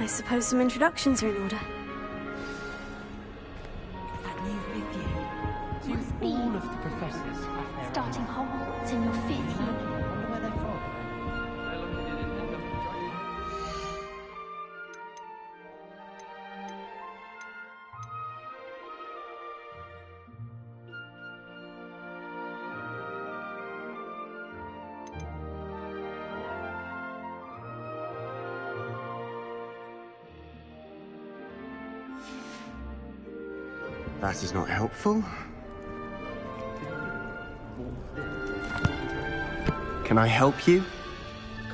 suppose some introductions are in order. That new fifth year. Must be. All of the professors have their Starting Hogwarts in your 5th year. I wonder where they're from. That is not helpful. Can I help you?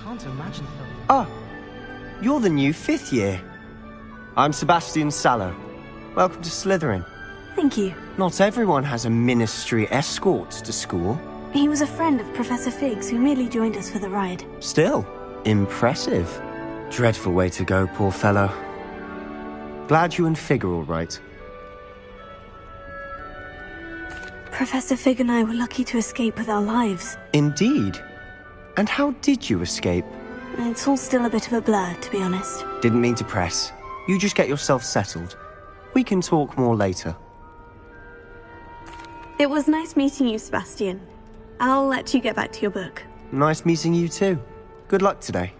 Can't imagine them. Ah, you're the new 5th year. I'm Sebastian Sallow. Welcome to Slytherin. Thank you. Not everyone has a ministry escort to school. He was a friend of Professor Fig's who merely joined us for the ride. Still, impressive. Dreadful way to go, poor fellow. Glad you and Fig are all right. Professor Fig and I were lucky to escape with our lives. Indeed. And how did you escape? It's all still a bit of a blur, to be honest. Didn't mean to press. You just get yourself settled. We can talk more later. It was nice meeting you, Sebastian. I'll let you get back to your book. Nice meeting you too. Good luck today.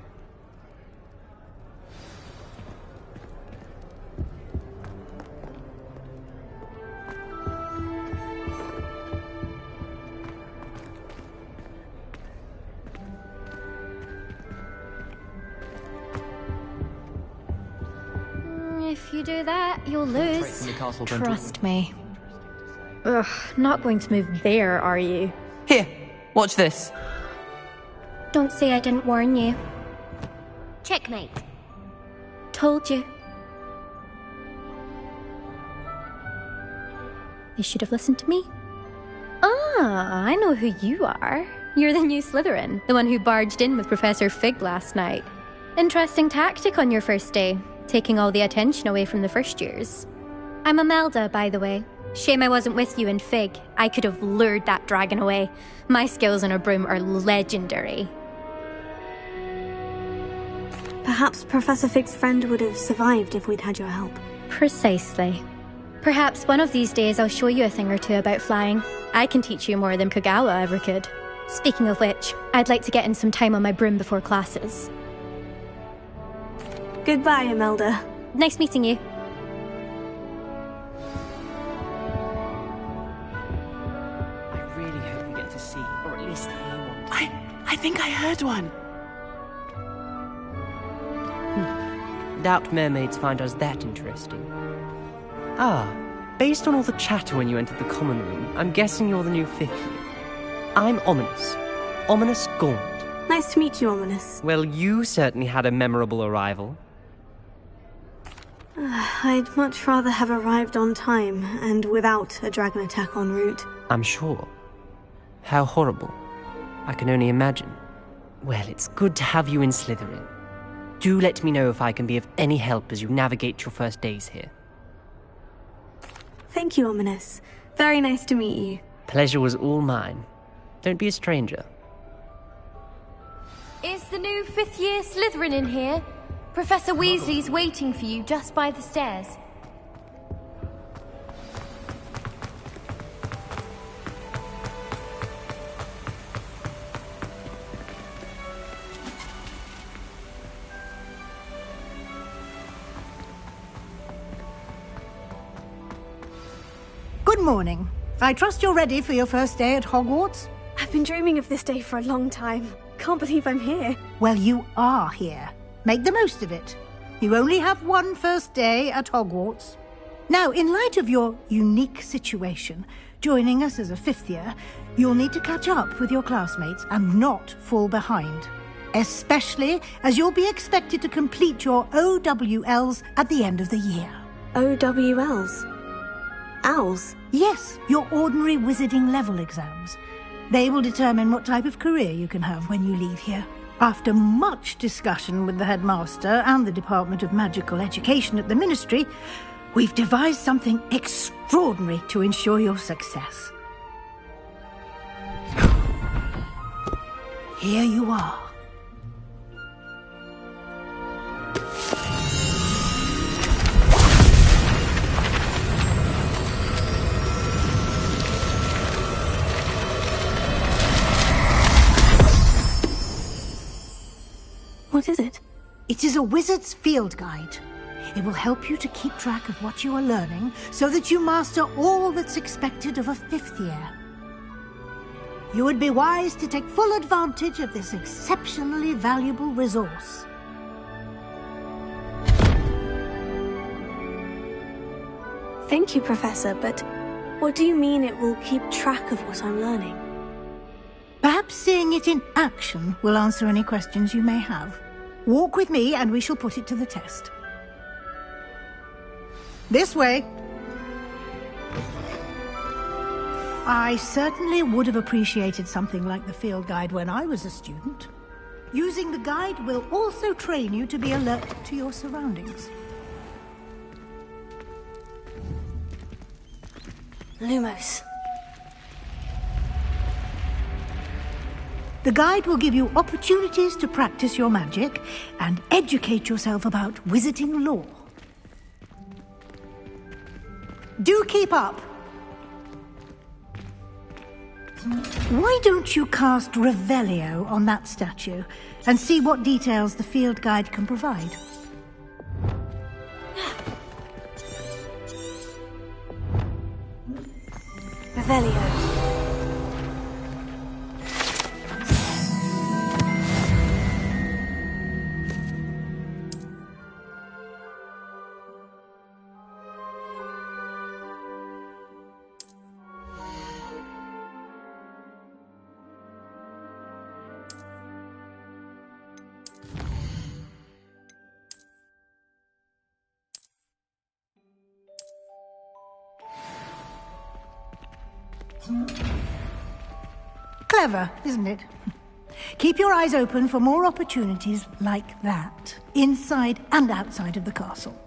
If you do that, you'll lose. from the castle, Trust me. Ugh, not going to move there, are you? Here, watch this. Don't say I didn't warn you. Checkmate. Told you. You should have listened to me. Ah, I know who you are. You're the new Slytherin, the one who barged in with Professor Fig last night. Interesting tactic on your first day, taking all the attention away from the first years. I'm Imelda, by the way. Shame I wasn't with you in Fig. I could have lured that dragon away. My skills on a broom are legendary. Perhaps Professor Fig's friend would have survived if we'd had your help. Precisely. Perhaps one of these days I'll show you a thing or two about flying. I can teach you more than Kogawa ever could. Speaking of which, I'd like to get in some time on my broom before classes. Goodbye, Imelda. Nice meeting you. I really hope we get to see, or at least hear one. I think I heard one. Doubt mermaids find us that interesting. Ah, based on all the chatter when you entered the common room, I'm guessing you're the new 5th year. I'm Ominous. Ominous Gaunt. Nice to meet you, Ominous. Well, you certainly had a memorable arrival. I'd much rather have arrived on time and without a dragon attack en route. I'm sure. How horrible. I can only imagine. Well, it's good to have you in Slytherin. Do let me know if I can be of any help as you navigate your first days here. Thank you, Ominous. Very nice to meet you. Pleasure was all mine. Don't be a stranger. Is the new 5th year Slytherin in here? Professor Weasley's waiting for you just by the stairs. Good morning. I trust you're ready for your first day at Hogwarts? I've been dreaming of this day for a long time. Can't believe I'm here. Well, you are here. Make the most of it. You only have one first day at Hogwarts. Now, in light of your unique situation, joining us as a 5th year, you'll need to catch up with your classmates and not fall behind. Especially as you'll be expected to complete your OWLs at the end of the year. OWLs? Owls? Yes, your ordinary wizarding level exams. They will determine what type of career you can have when you leave here. After much discussion with the headmaster and the Department of Magical Education at the Ministry, we've devised something extraordinary to ensure your success. Here you are. What is it? It is a wizard's field guide. It will help you to keep track of what you are learning so that you master all that's expected of a 5th year. You would be wise to take full advantage of this exceptionally valuable resource. Thank you, Professor, but what do you mean it will keep track of what I'm learning? Perhaps seeing it in action will answer any questions you may have. Walk with me and we shall put it to the test. This way. I certainly would have appreciated something like the field guide when I was a student. Using the guide will also train you to be alert to your surroundings. Lumos. The guide will give you opportunities to practice your magic and educate yourself about wizarding lore. Do keep up. Why don't you cast Revelio on that statue and see what details the field guide can provide? Revelio. Clever, isn't it? Keep your eyes open for more opportunities like that, inside and outside of the castle.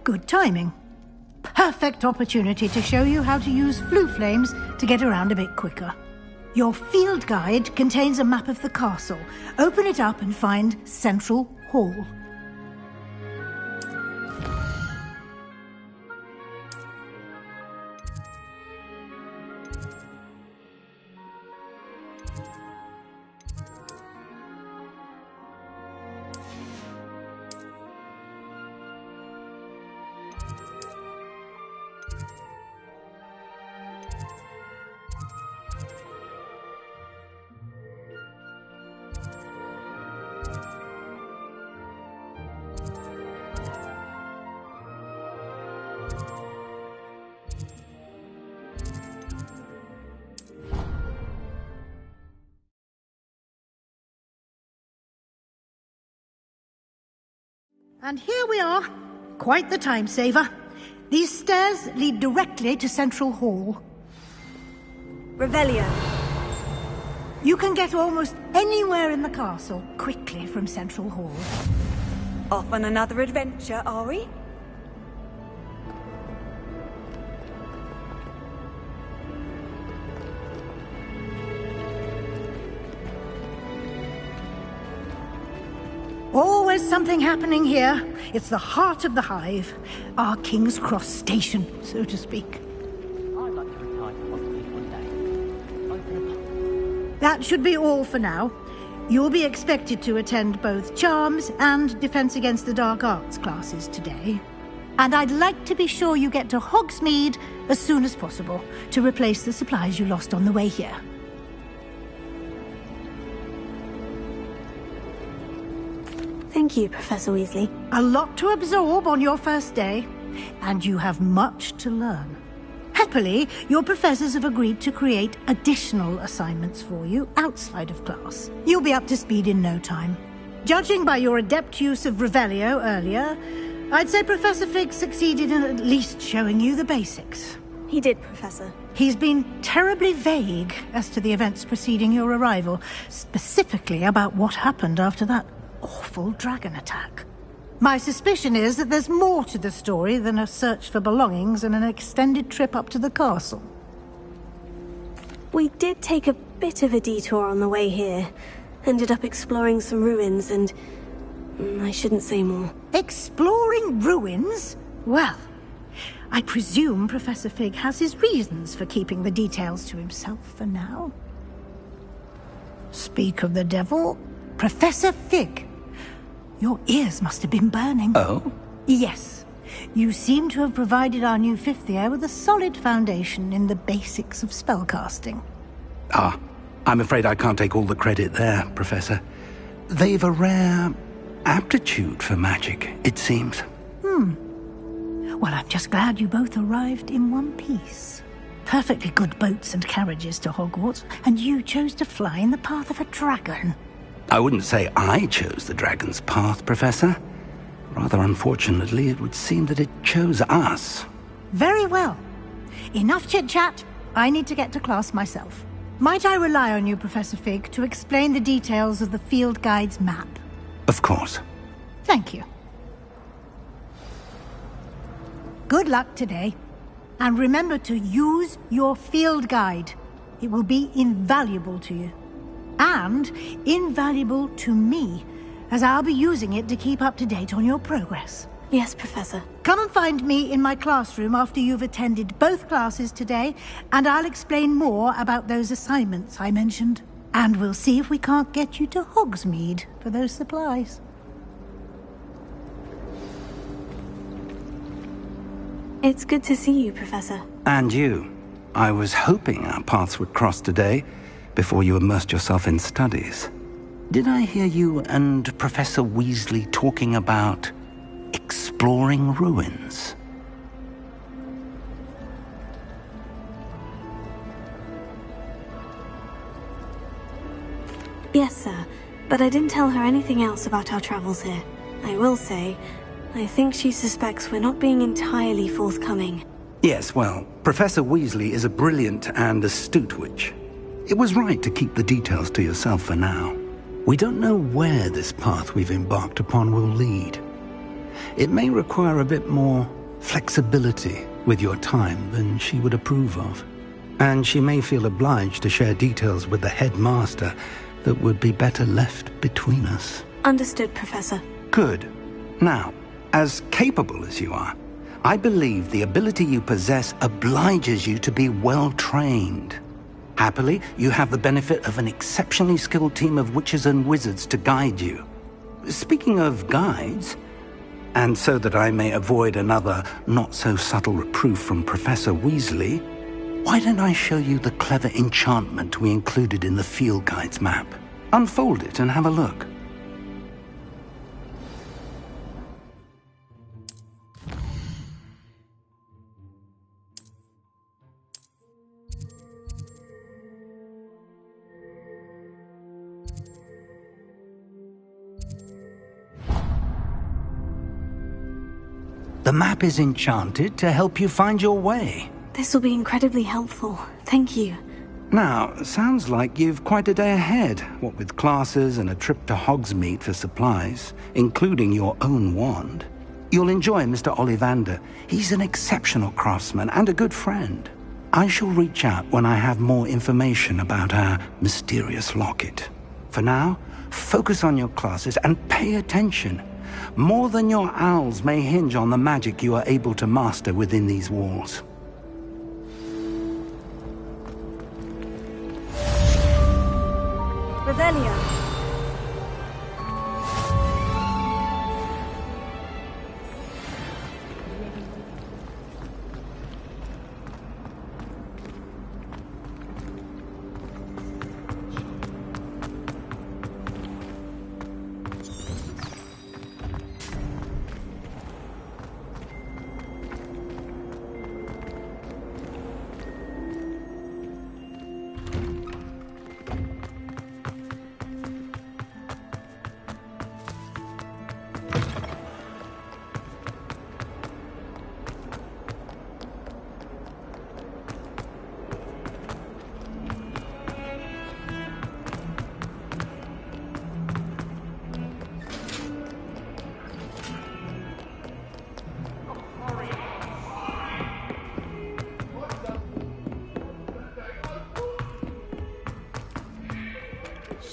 Good timing. Perfect opportunity to show you how to use flue flames to get around a bit quicker. Your field guide contains a map of the castle. Open it up and find Central Hall. And here we are. Quite the time saver. These stairs lead directly to Central Hall. Revelio. You can get almost anywhere in the castle quickly from Central Hall. Off on another adventure, are we? Always something happening here. It's the heart of the hive. Our King's Cross station, so to speak. I'd like to retire possibly one day. Open a pub. That should be all for now. You'll be expected to attend both Charms and Defense Against the Dark Arts classes today. And I'd like to be sure you get to Hogsmeade as soon as possible to replace the supplies you lost on the way here. Thank you, Professor Weasley. A lot to absorb on your first day, and you have much to learn. Happily, your professors have agreed to create additional assignments for you outside of class. You'll be up to speed in no time. Judging by your adept use of Revelio earlier, I'd say Professor Fig succeeded in at least showing you the basics. He did, Professor. He's been terribly vague as to the events preceding your arrival, specifically about what happened after that awful dragon attack. My suspicion is that there's more to the story than a search for belongings and an extended trip up to the castle. We did take a bit of a detour on the way here. Ended up exploring some ruins and... I shouldn't say more. Exploring ruins? Well, I presume Professor Fig has his reasons for keeping the details to himself for now. Speak of the devil, Professor Fig. Your ears must have been burning. Oh? Yes. You seem to have provided our new fifth year with a solid foundation in the basics of spellcasting. Ah, I'm afraid I can't take all the credit there, Professor. They've a rare aptitude for magic, it seems. Well, I'm just glad you both arrived in one piece. Perfectly good boats and carriages to Hogwarts, and you chose to fly in the path of a dragon. I wouldn't say I chose the dragon's path, Professor. Rather unfortunately, it would seem that it chose us. Very well. Enough chit-chat. I need to get to class myself. Might I rely on you, Professor Fig, to explain the details of the field guide's map? Of course. Thank you. Good luck today. And remember to use your field guide. It will be invaluable to you. And invaluable to me, as I'll be using it to keep up to date on your progress. Yes, Professor. Come and find me in my classroom after you've attended both classes today, and I'll explain more about those assignments I mentioned. And we'll see if we can't get you to Hogsmeade for those supplies. It's good to see you, Professor. And you. I was hoping our paths would cross today, before you immersed yourself in studies. Did I hear you and Professor Weasley talking about exploring ruins? Yes, sir. But I didn't tell her anything else about our travels here. I will say, I think she suspects we're not being entirely forthcoming. Yes, well, Professor Weasley is a brilliant and astute witch. It was right to keep the details to yourself for now. We don't know where this path we've embarked upon will lead. It may require a bit more flexibility with your time than she would approve of. And she may feel obliged to share details with the headmaster that would be better left between us. Understood, Professor. Good. Now, as capable as you are, I believe the ability you possess obliges you to be well-trained. Happily, you have the benefit of an exceptionally skilled team of witches and wizards to guide you. Speaking of guides, and so that I may avoid another not-so-subtle reproof from Professor Weasley, why don't I show you the clever enchantment we included in the field guide's map? Unfold it and have a look. The map is enchanted to help you find your way. This will be incredibly helpful. Thank you. Now, sounds like you've quite a day ahead, what with classes and a trip to Hogsmeade for supplies, including your own wand. You'll enjoy Mr. Ollivander. He's an exceptional craftsman and a good friend. I shall reach out when I have more information about our mysterious locket. For now, focus on your classes and pay attention. More than your owls may hinge on the magic you are able to master within these walls. Revelio.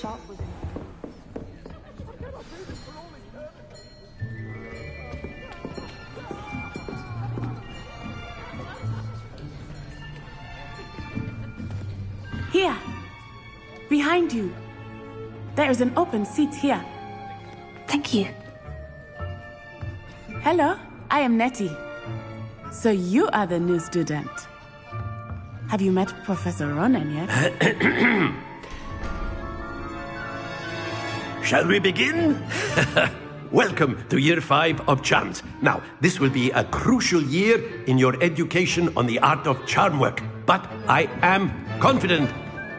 shop was in... Here. Behind you. There is an open seat here. Thank you. Hello, I am Nettie. So you are the new student. Have you met Professor Ronan yet? Shall we begin? Welcome to Year 5 of Charms. Now, this will be a crucial year in your education on the art of charm work. But I am confident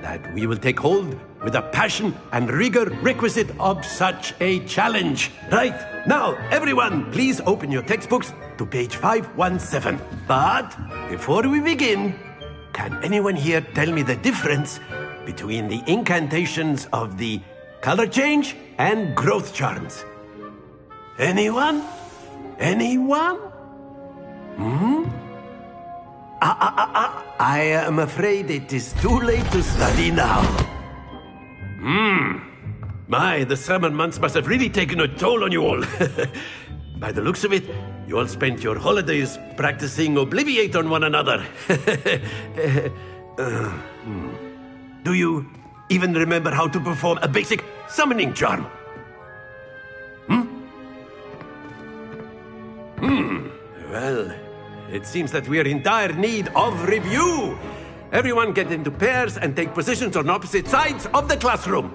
that we will take hold with the passion and rigor requisite of such a challenge. Right, now, everyone, please open your textbooks to page 517. But before we begin, can anyone here tell me the difference between the incantations of the color change and growth charms? Anyone? Anyone? I am afraid it is too late to study now. My, the summer months must have really taken a toll on you all. By the looks of it, you all spent your holidays practicing Obliviate on one another. Do you even remember how to perform a basic summoning charm? Well, it seems that we are in dire need of review. Everyone get into pairs and take positions on opposite sides of the classroom.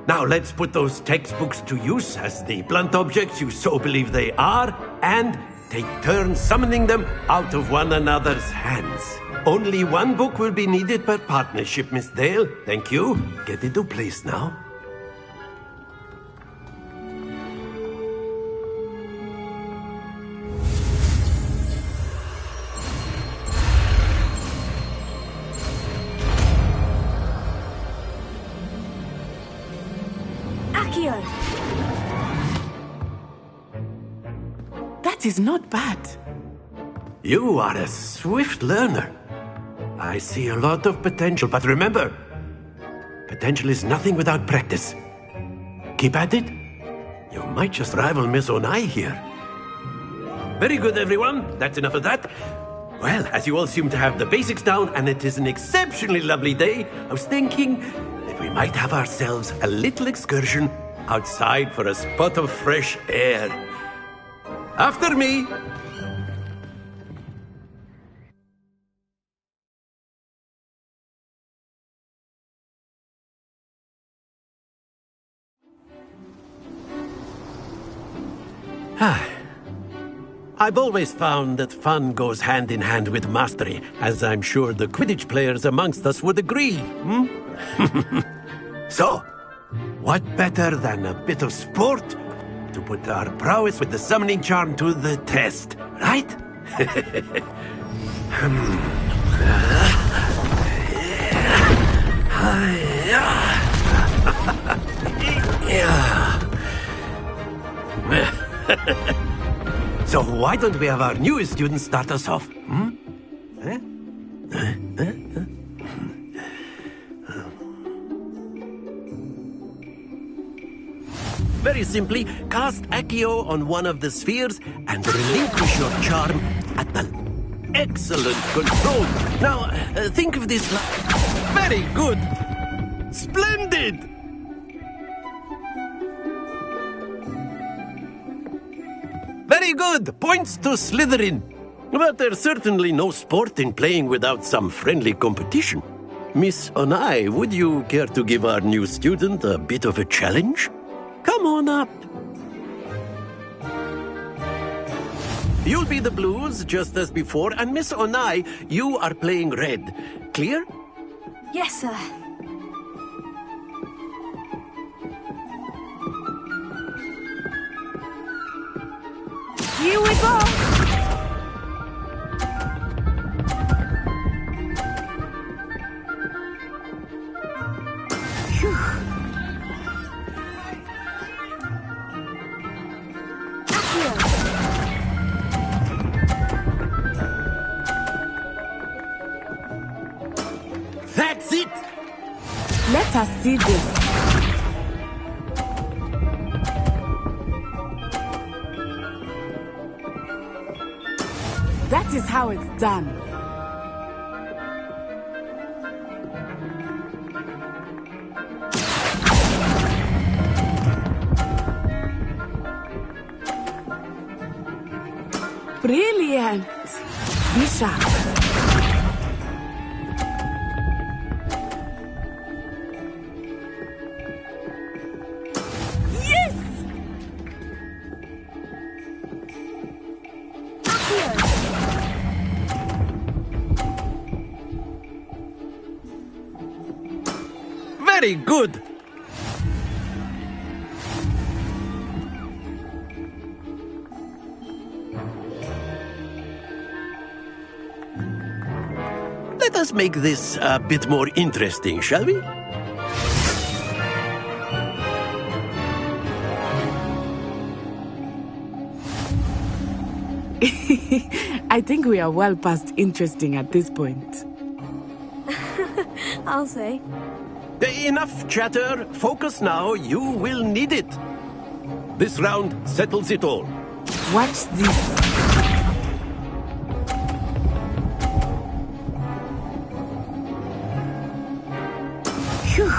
Now let's put those textbooks to use as the blunt objects you so believe they are, and take turns summoning them out of one another's hands. Only one book will be needed per partnership, Miss Dale. Thank you. Get into place now. That is not bad. You are a swift learner. I see a lot of potential, but remember, potential is nothing without practice. Keep at it. You might just rival Miss Onai here. Very good, everyone. That's enough of that. Well, as you all seem to have the basics down, and it is an exceptionally lovely day, I was thinking that we might have ourselves a little excursion outside for a spot of fresh air. After me! I've always found that fun goes hand in hand with mastery, as I'm sure the Quidditch players amongst us would agree. So, what better than a bit of sport to put our prowess with the summoning charm to the test, right? So why don't we have our newest student start us off? Very simply, cast Accio on one of the spheres and relinquish your charm at the... Excellent control! Now, think of this like... Very good! Splendid! Very good! Points to Slytherin. But there's certainly no sport in playing without some friendly competition. Miss Onai, would you care to give our new student a bit of a challenge? Come on up. You'll be the blues, just as before, and Miss Onai, you are playing red. Clear? Yes, sir. Here we go! That's it! Let us see this. That is how it's done. Brilliant! Be sharp. Yes! Very good! Let us make this a bit more interesting, shall we? I think we are well past interesting at this point. I'll say. Enough chatter. Focus now. You will need it. This round settles it all. Watch this. Phew.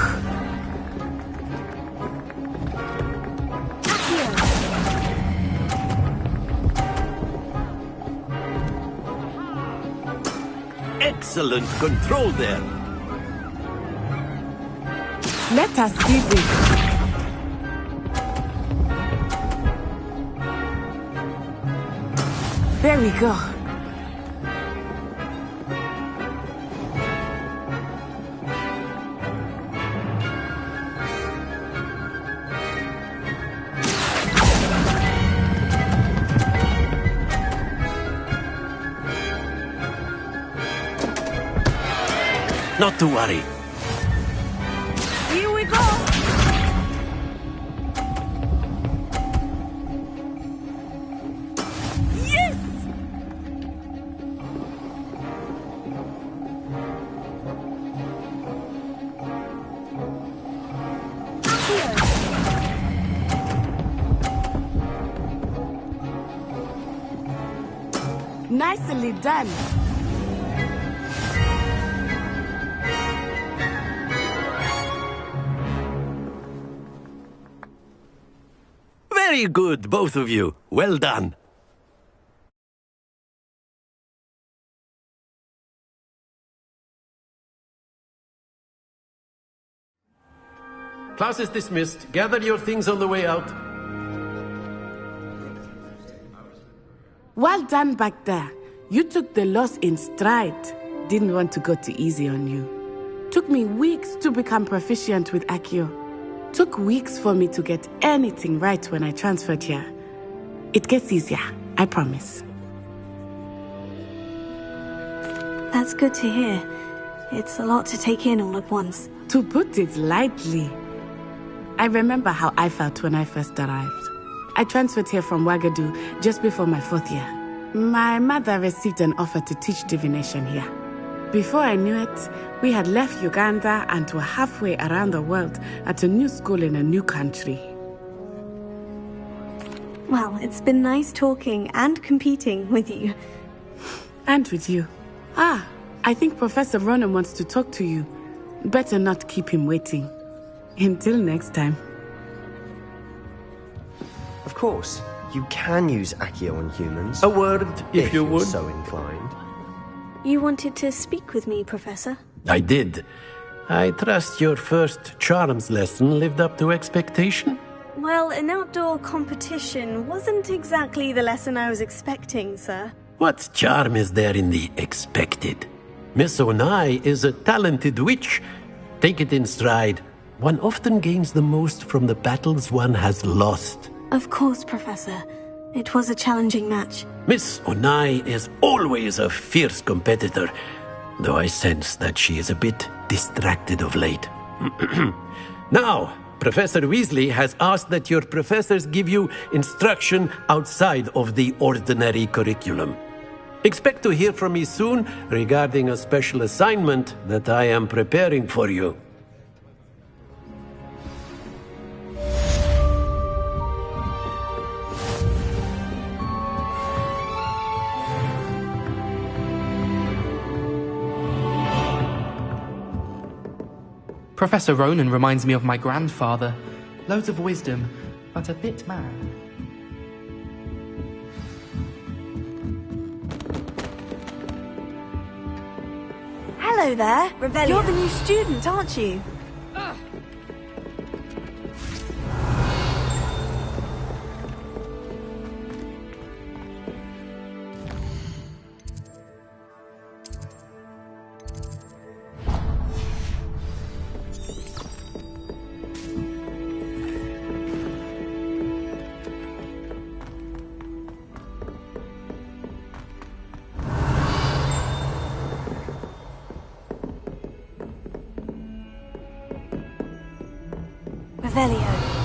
Excellent control there. Let us see this. There we go. Not to worry. Here we go. Yes! Nicely done. Very good, both of you. Well done. Class is dismissed. Gather your things on the way out. Well done back there. You took the loss in stride. Didn't want to go too easy on you. Took me weeks to become proficient with Accio. Took weeks for me to get anything right when I transferred here. It gets easier, I promise. That's good to hear. It's a lot to take in all at once. To put it lightly, I remember how I felt when I first arrived. I transferred here from Ouagadougou just before my 4th year. My mother received an offer to teach divination here. Before I knew it, we had left Uganda and were halfway around the world at a new school in a new country. Well, it's been nice talking and competing with you. And with you. Ah, I think Professor Ronan wants to talk to you. Better not keep him waiting. Until next time. Of course, you can use Accio on humans. A word, if you you're would. so inclined. You wanted to speak with me, Professor? I did. I trust your first charms lesson lived up to expectation? Well, an outdoor competition wasn't exactly the lesson I was expecting, sir. What charm is there in the expected? Miss Onai is a talented witch. Take it in stride. One often gains the most from the battles one has lost. Of course, Professor. It was a challenging match. Miss Onai is always a fierce competitor, though I sense that she is a bit distracted of late. Now, Professor Weasley has asked that your professors give you instruction outside of the ordinary curriculum. Expect to hear from me soon regarding a special assignment that I am preparing for you. Professor Ronan reminds me of my grandfather. Loads of wisdom, but a bit mad. Hello there, Revelio. You're the new student, aren't you? Revelio.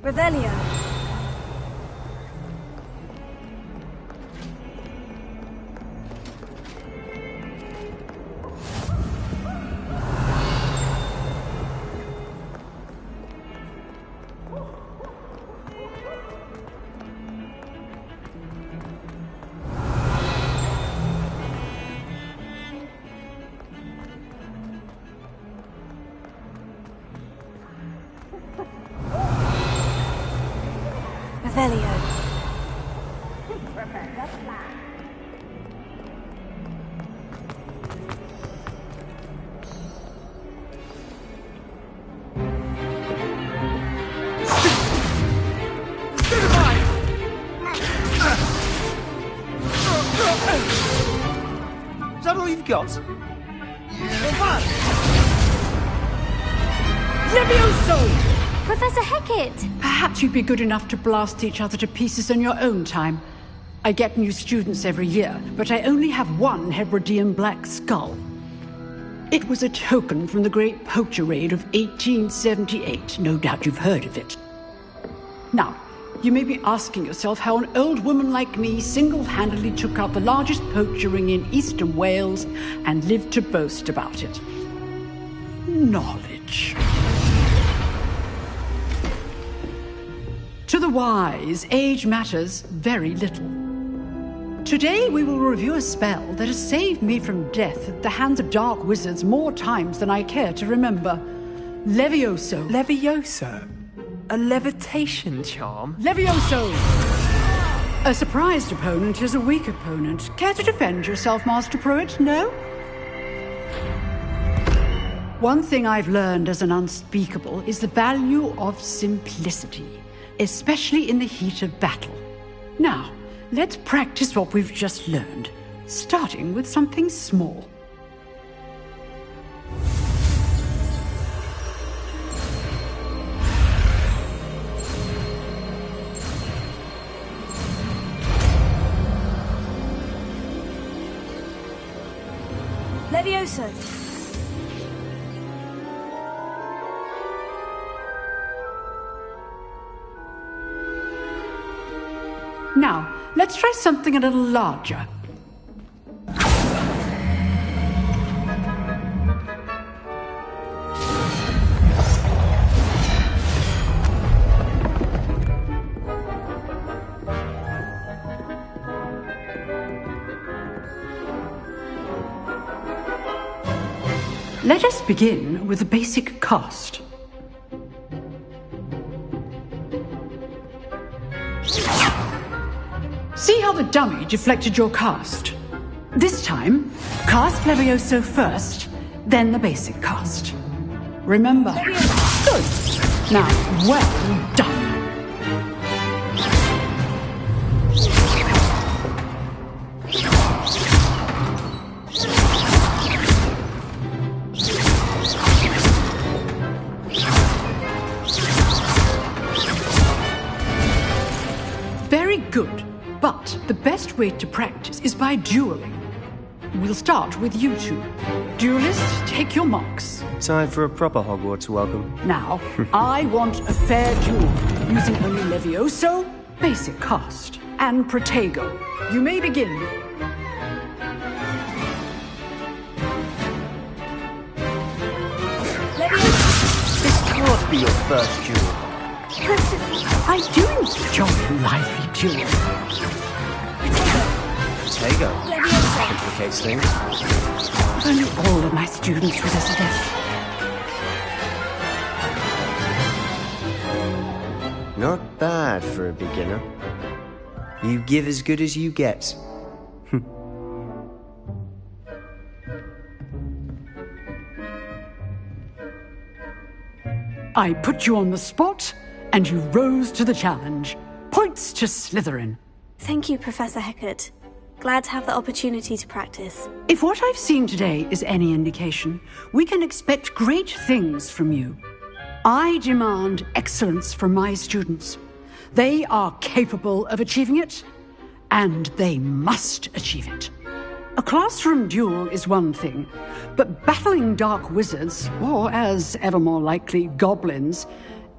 Revelio. Revelio. Is that all you've got? Levioso! Professor Hecat! Perhaps you'd be good enough to blast each other to pieces in your own time. I get new students every year, but I only have one Hebridean black skull. It was a token from the Great Poacher Raid of 1878. No doubt you've heard of it. Now, you may be asking yourself how an old woman like me single-handedly took out the largest poacher ring in eastern Wales and lived to boast about it. Knowledge. To the wise, age matters very little. Today we will review a spell that has saved me from death at the hands of dark wizards more times than I care to remember. Levioso. Levioso? A levitation charm? Levioso! A surprised opponent is a weak opponent. Care to defend yourself, Master Pruitt? No? One thing I've learned as an unspeakable is the value of simplicity, especially in the heat of battle. Now, let's practice what we've just learned, starting with something small. Levioso. Now, let's try something a little larger. Let us begin with the basic cast. See how the dummy deflected your cast? This time, cast Levioso first, then the basic cast. Remember? Good. Now, well done. good. But the best way to practice is by dueling. We'll start with you two. Duelists, take your marks. Time for a proper Hogwarts welcome. Now, I want a fair duel, using only Levioso, basic cast, and Protego. You may begin. This can't be your first duel. I do enjoy a lively duel. Protego. Complicates things. Only all of my students with us left. Not bad for a beginner. You give as good as you get. I put you on the spot, and you rose to the challenge. Points to Slytherin. Thank you, Professor Hecat. Glad to have the opportunity to practice. If what I've seen today is any indication, we can expect great things from you. I demand excellence from my students. They are capable of achieving it, and they must achieve it. A classroom duel is one thing, but battling dark wizards, or as ever more likely, goblins,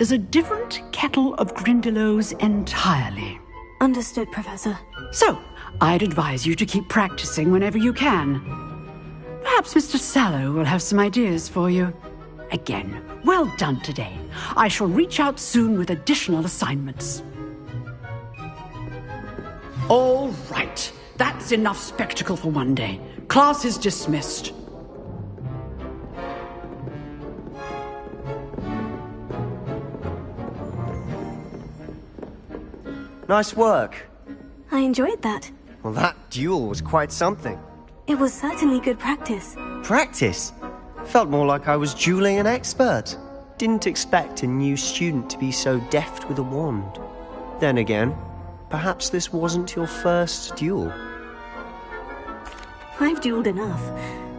is a different kettle of Grindylows entirely. Understood, Professor. So, I'd advise you to keep practicing whenever you can. Perhaps Mr. Sallow will have some ideas for you. Again, well done today. I shall reach out soon with additional assignments. All right. That's enough spectacle for one day. Class is dismissed. Nice work. I enjoyed that. Well, that duel was quite something. It was certainly good practice. Practice? Felt more like I was dueling an expert. Didn't expect a new student to be so deft with a wand. Then again, perhaps this wasn't your first duel. I've dueled enough.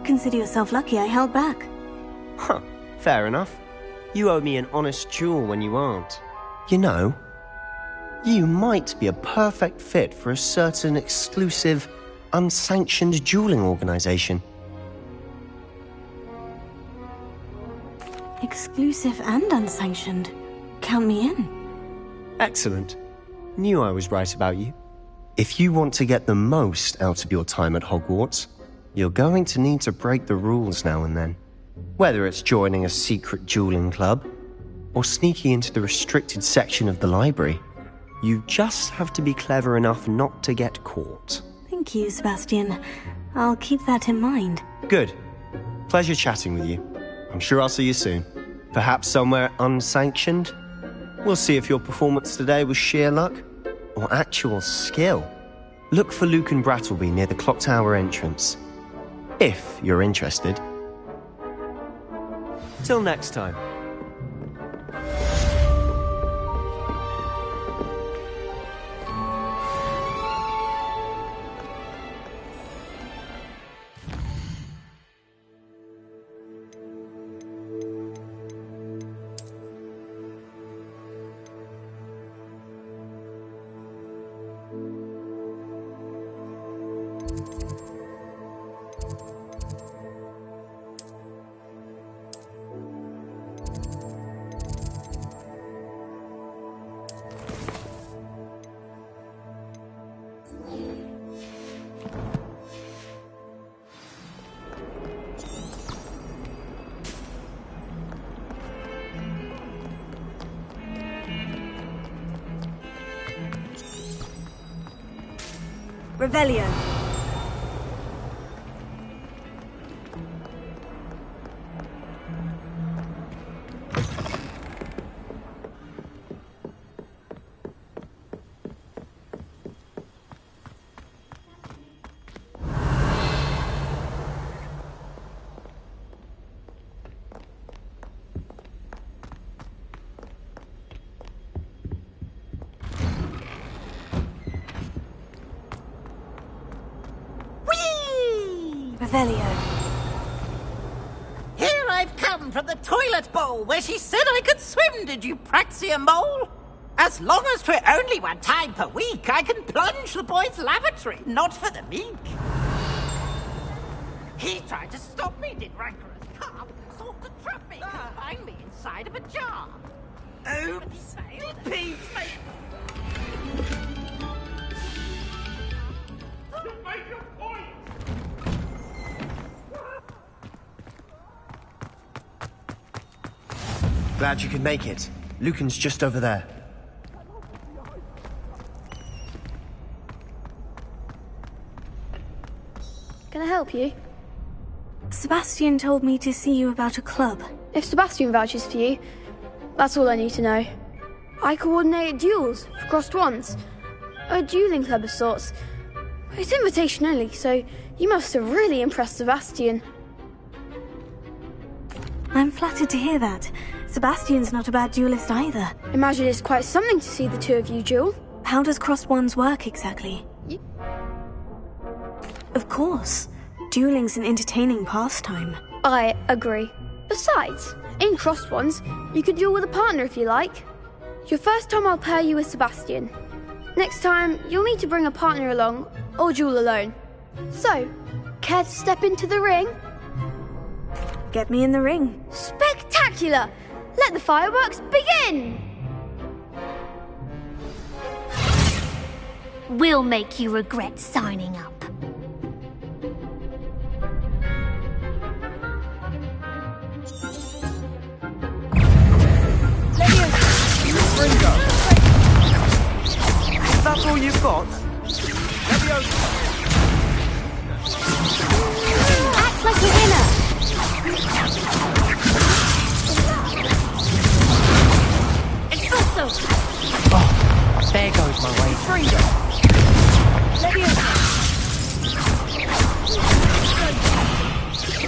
Consider yourself lucky I held back. Huh, fair enough. You owe me an honest duel when you aren't. You know, you might be a perfect fit for a certain exclusive, unsanctioned dueling organization. Exclusive and unsanctioned. Count me in. Excellent. Knew I was right about you. If you want to get the most out of your time at Hogwarts, you're going to need to break the rules now and then. Whether it's joining a secret dueling club, or sneaking into the restricted section of the library, you just have to be clever enough not to get caught. Thank you, Sebastian. I'll keep that in mind. Good. Pleasure chatting with you. I'm sure I'll see you soon. Perhaps somewhere unsanctioned? We'll see if your performance today was sheer luck or actual skill. Look for Luke and Brattleby near the clock tower entrance, if you're interested. Till next time. Revelio. Revelio. Here I've come from the toilet bowl where she said I could swim, did you praxia mole? As long as 'twere only one time per week, I can plunge the boys' lavatory, not for the meek. He tried to stop me, did rancorous carp, sought to trap me, confined me inside of a jar. Oops, did Pete make... Make your point! Glad you could make it. Lucan's just over there. Can I help you? Sebastian told me to see you about a club. If Sebastian vouches for you, that's all I need to know. I coordinate duels for crossed ones. A dueling club of sorts. It's invitation only, so you must have really impressed Sebastian. I'm flattered to hear that. Sebastian's not a bad duelist either. Imagine it's quite something to see the two of you duel. How does crossed wands work exactly? Of course. Dueling's an entertaining pastime. I agree. Besides, in crossed ones, you can duel with a partner if you like. Your first time I'll pair you with Sebastian. Next time, you'll need to bring a partner along, or duel alone. So, care to step into the ring? Get me in the ring. Spectacular! Let the fireworks begin! We'll make you regret signing up. That's all you've got? Act like a winner! Expulso! Oh, there goes my way.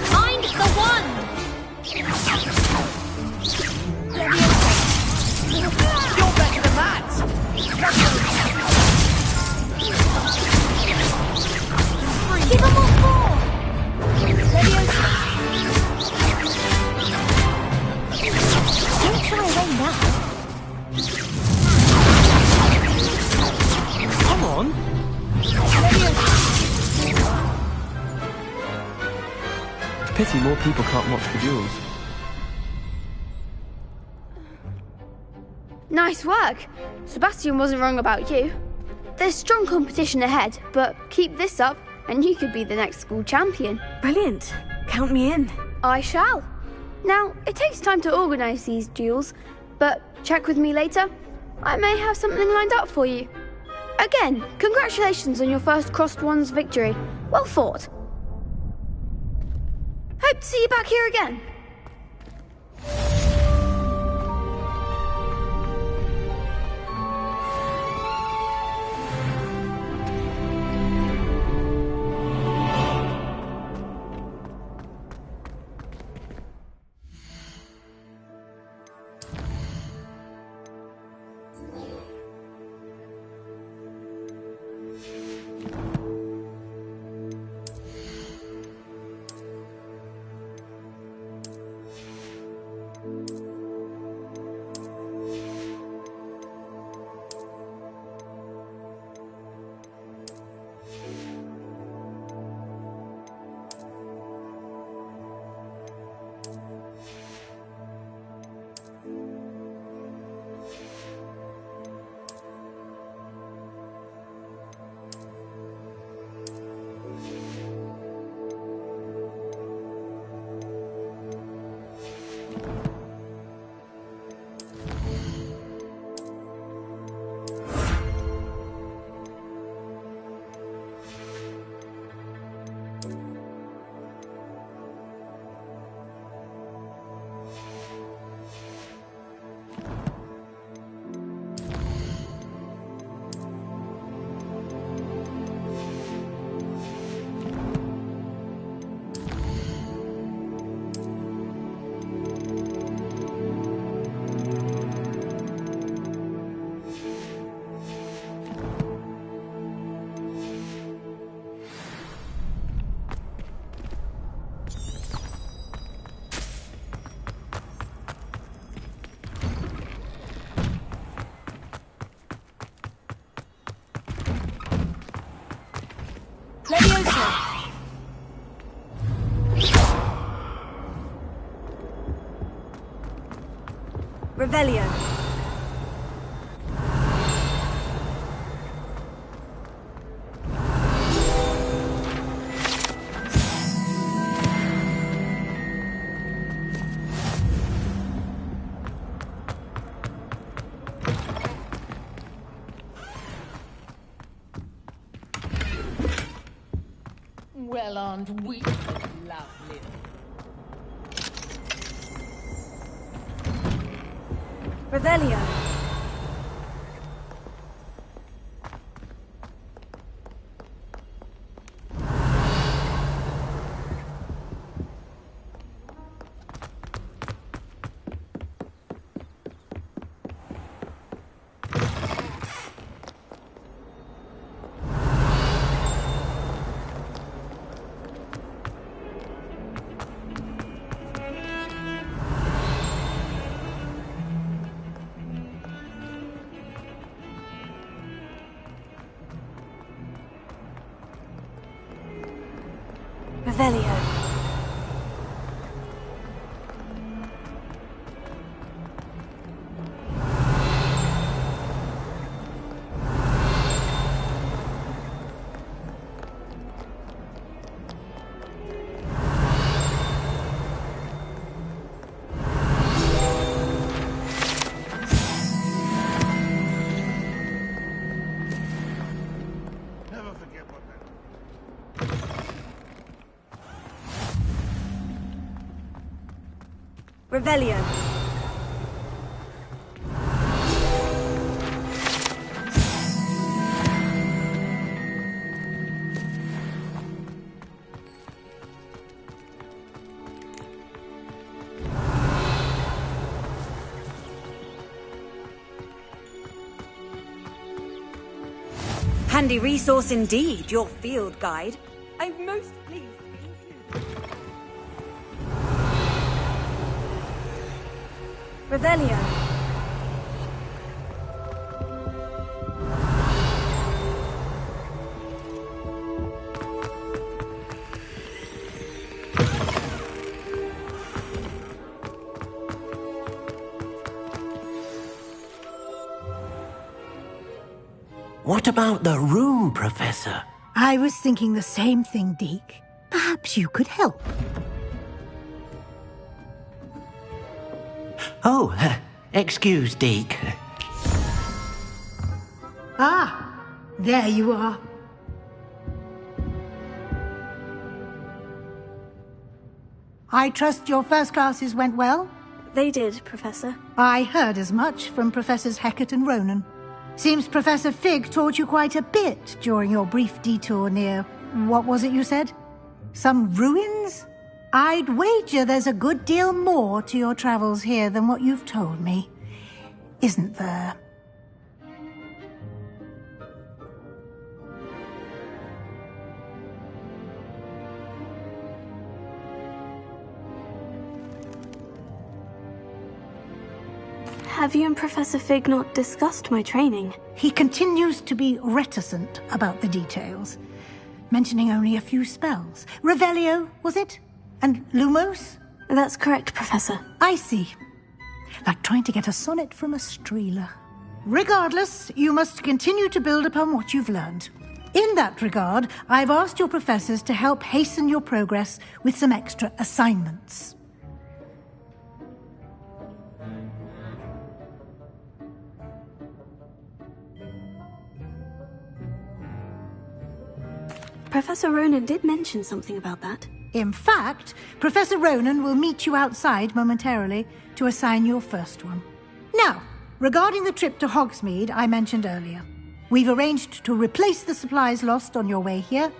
Find the one! You're better than that! Give them all four! Don't try away now. Come on! Pity more people can't watch the duels. Nice work. Sebastian wasn't wrong about you. There's strong competition ahead, but keep this up and you could be the next school champion. Brilliant. Count me in. I shall. Now, it takes time to organise these duels, but check with me later. I may have something lined up for you. Again, congratulations on your first crossed ones victory. Well fought. Hope to see you back here again. Revelio. Well, aren't we lovely? Revelio. Revelio. Never forget what that. Revelio. Handy resource indeed, your field guide. I'm most pleased to be included. Revelio. What about the room, Professor? I was thinking the same thing, Deke. Perhaps you could help. Oh, excuse, Deke. Ah, there you are. I trust your first classes went well? They did, Professor. I heard as much from Professors Hecat and Ronan. Seems Professor Fig taught you quite a bit during your brief detour near... what was it you said? Some ruins? I'd wager there's a good deal more to your travels here than what you've told me. Isn't there? Have you and Professor Fig not discussed my training? He continues to be reticent about the details, mentioning only a few spells. Revelio, was it? And Lumos? That's correct, Professor. I see. Like trying to get a sonnet from a streeler. Regardless, you must continue to build upon what you've learned. In that regard, I've asked your professors to help hasten your progress with some extra assignments. Professor Ronan did mention something about that. In fact, Professor Ronan will meet you outside momentarily to assign your first one. Now, regarding the trip to Hogsmeade I mentioned earlier, we've arranged to replace the supplies lost on your way here,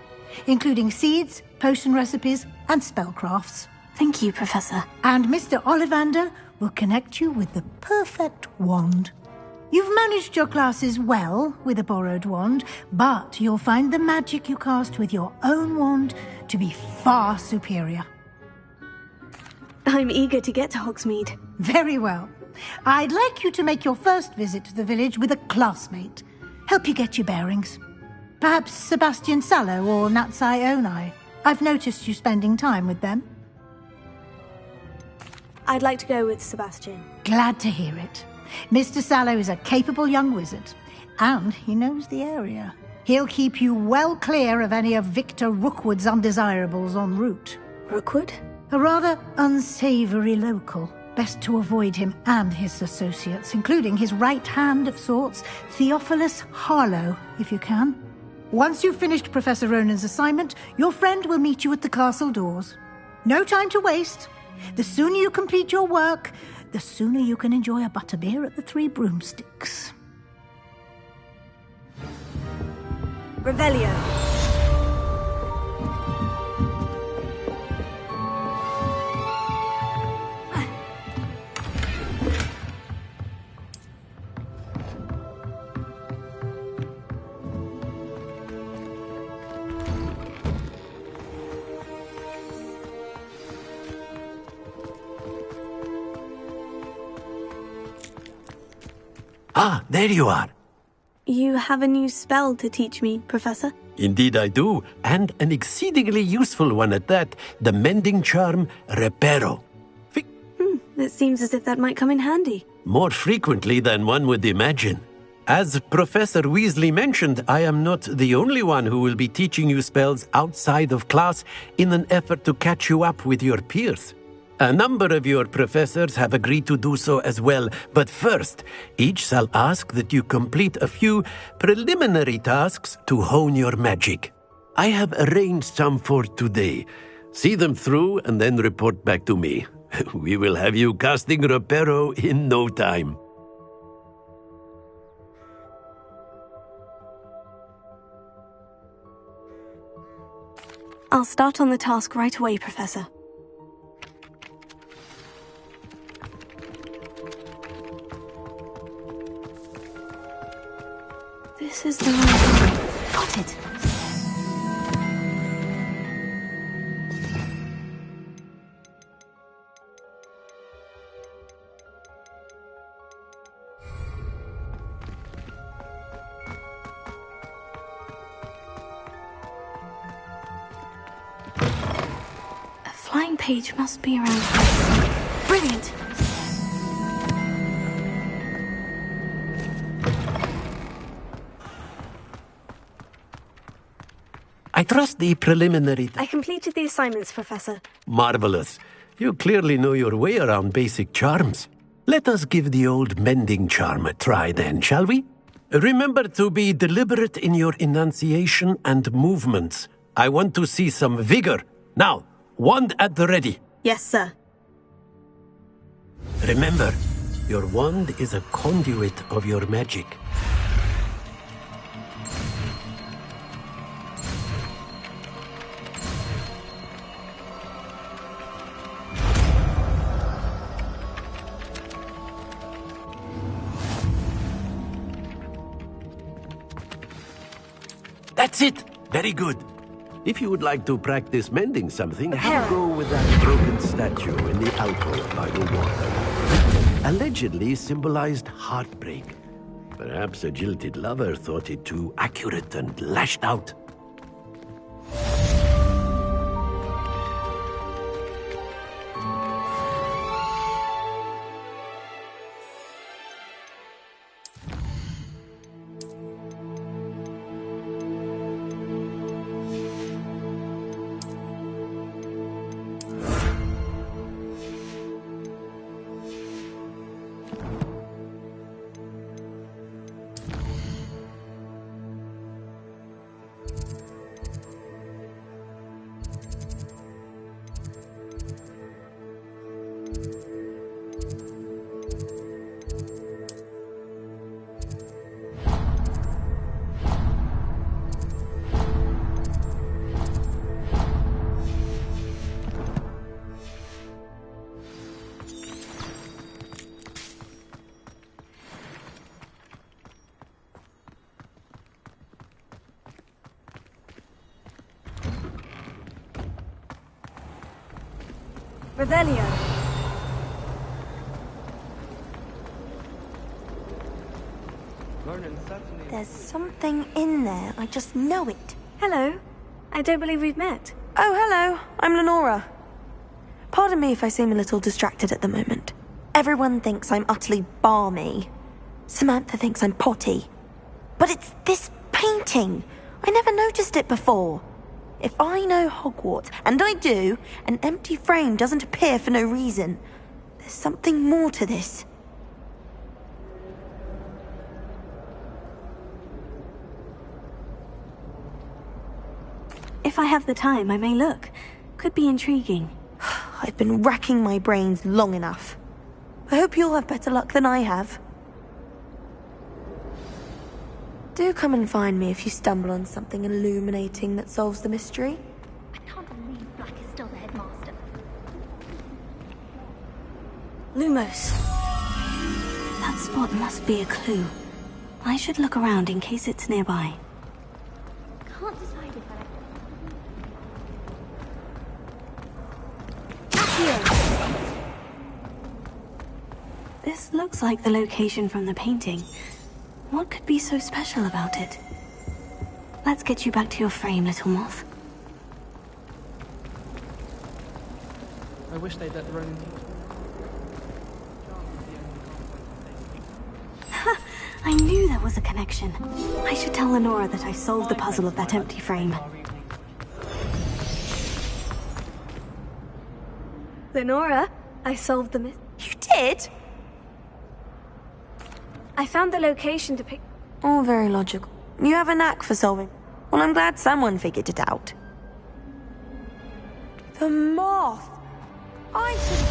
including seeds, potion recipes, and spellcrafts. Thank you, Professor. And Mr. Ollivander will connect you with the perfect wand. You've managed your classes well with a borrowed wand, but you'll find the magic you cast with your own wand to be far superior. I'm eager to get to Hogsmeade. Very well. I'd like you to make your first visit to the village with a classmate. Help you get your bearings. Perhaps Sebastian Sallow or Natsai Onai. I've noticed you spending time with them. I'd like to go with Sebastian. Glad to hear it. Mr. Sallow is a capable young wizard, and he knows the area. He'll keep you well clear of any of Victor Rookwood's undesirables en route. Rookwood? A rather unsavory local. Best to avoid him and his associates, including his right hand of sorts, Theophilus Harlow, if you can. Once you've finished Professor Ronan's assignment, your friend will meet you at the castle doors. No time to waste. The sooner you complete your work, the sooner you can enjoy a butterbeer at the Three Broomsticks. Revelio. Ah, there you are. You have a new spell to teach me, Professor? Indeed I do, and an exceedingly useful one at that, the mending charm Reparo. It seems as if that might come in handy. More frequently than one would imagine. As Professor Weasley mentioned, I am not the only one who will be teaching you spells outside of class in an effort to catch you up with your peers. A number of your professors have agreed to do so as well, but first, each shall ask that you complete a few preliminary tasks to hone your magic. I have arranged some for today. See them through and then report back to me. We will have you casting Reparo in no time. I'll start on the task right away, Professor. This is the right. Got it. A flying page must be around here. Brilliant! I trust the preliminary... I completed the assignments, Professor. Marvelous. You clearly know your way around basic charms. Let us give the old mending charm a try then, shall we? Remember to be deliberate in your enunciation and movements. I want to see some vigor. Now, wand at the ready. Yes, sir. Remember, your wand is a conduit of your magic. That's it! Very good. If you would like to practice mending something, have a go with that broken statue in the alcove by the water. Allegedly symbolized heartbreak. Perhaps a jilted lover thought it too accurate and lashed out. Revelio. There's something in there. I just know it. Hello. I don't believe we've met. Oh, hello. I'm Lenora. Pardon me if I seem a little distracted at the moment. Everyone thinks I'm utterly balmy. Samantha thinks I'm potty. But it's this painting. I never noticed it before. If I know Hogwarts, and I do, an empty frame doesn't appear for no reason. There's something more to this. If I have the time, I may look. Could be intriguing. I've been racking my brains long enough. I hope you'll have better luck than I have. Do come and find me if you stumble on something illuminating that solves the mystery. I can't believe Black is still the headmaster. Lumos. That spot must be a clue. I should look around in case it's nearby. Can't decide if This looks like the location from the painting. What could be so special about it? Let's get you back to your frame, little moth. I wish they'd let the Roman teach. I knew there was a connection. I should tell Lenora that I solved the puzzle of that empty frame. Lenora, I solved the myth. You did? I found the location to pick. All very logical. You have a knack for solving. Well, I'm glad someone figured it out. The moth! I should have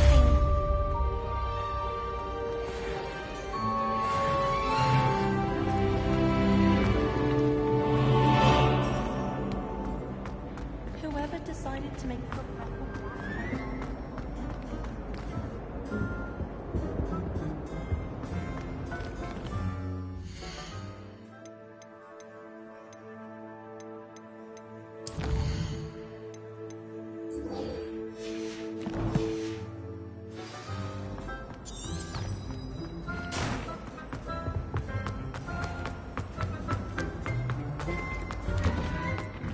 seen. Whoever decided to make the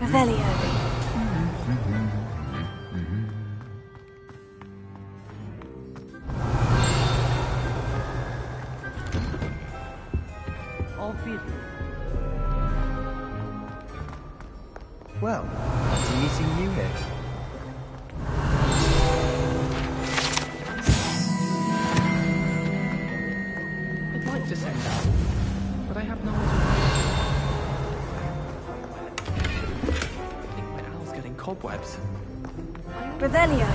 Revelio. Well, fancy meeting you here. I'd like to send out, but I have no idea. I think my owl's getting cobwebs. Revelio.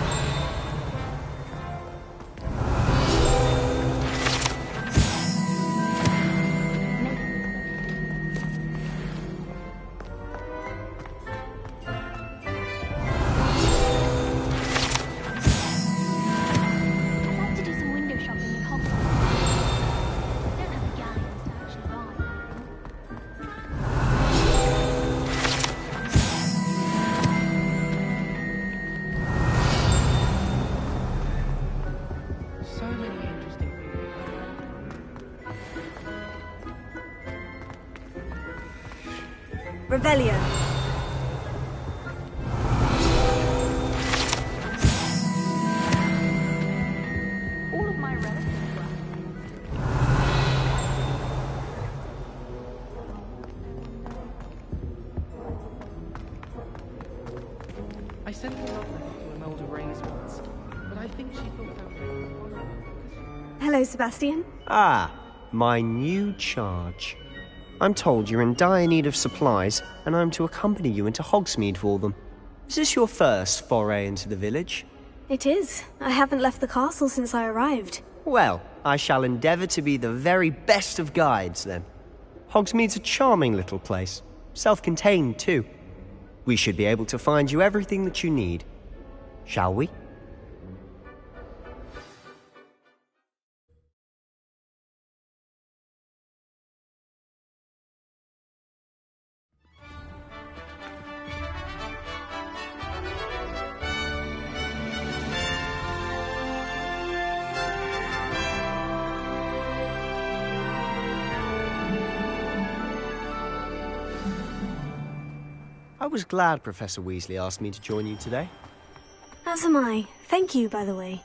Revelio. all of my relatives were. I sent a love letter to Imelda Reyes once, but I think she thought I was... Hello, Sebastian. Ah, my new charge. I'm told you're in dire need of supplies, and I'm to accompany you into Hogsmeade for them. Is this your first foray into the village? It is. I haven't left the castle since I arrived. Well, I shall endeavour to be the very best of guides, then. Hogsmeade's a charming little place. Self-contained, too. We should be able to find you everything that you need. Shall we? I was glad Professor Weasley asked me to join you today. As As am I. Thank you, by the way.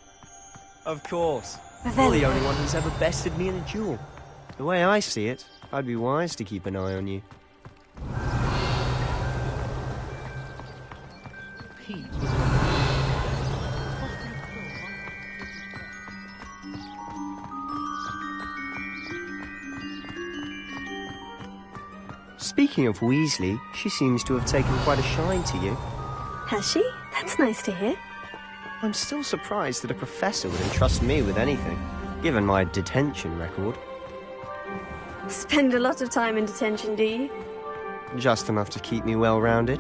Of course. Revelio. You're the only one who's ever bested me in a duel. The way I see it, I'd be wise to keep an eye on you. Pete was Speaking of Weasley, she seems to have taken quite a shine to you. Has she? That's nice to hear. I'm still surprised that a professor would entrust me with anything, given my detention record. Spend a lot of time in detention, do you? Just enough to keep me well-rounded.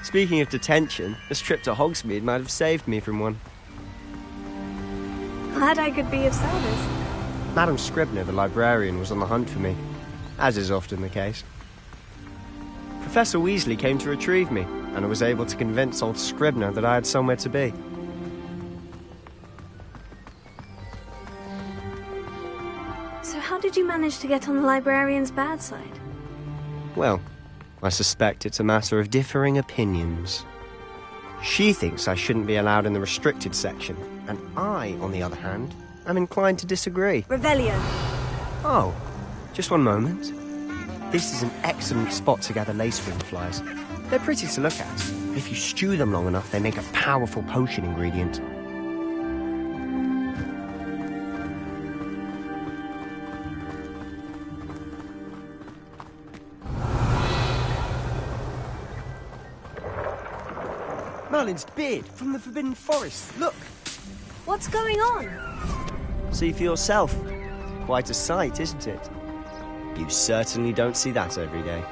Speaking of detention, this trip to Hogsmeade might have saved me from one. Glad I could be of service. Madam Scribner, the librarian, was on the hunt for me, as is often the case. Professor Weasley came to retrieve me, and I was able to convince old Scribner that I had somewhere to be. So how did you manage to get on the librarian's bad side? Well, I suspect it's a matter of differing opinions. She thinks I shouldn't be allowed in the restricted section, and I, on the other hand, am inclined to disagree. Revelio. Oh, just one moment. This is an excellent spot to gather lacewing flies. They're pretty to look at. If you stew them long enough, they make a powerful potion ingredient. Merlin's beard from the Forbidden Forest. Look! What's going on? See for yourself. Quite a sight, isn't it? You certainly don't see that every day.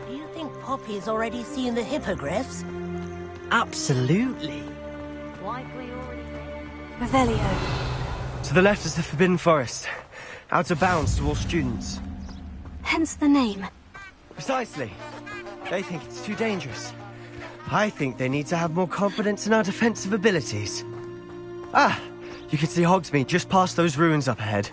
Do you think Poppy's already seen the hippogriffs? Absolutely. Revelio. To the left is the Forbidden Forest. Out of bounds to all students. Hence the name. Precisely. They think it's too dangerous. I think they need to have more confidence in our defensive abilities. Ah! You can see Hogsmeade just past those ruins up ahead.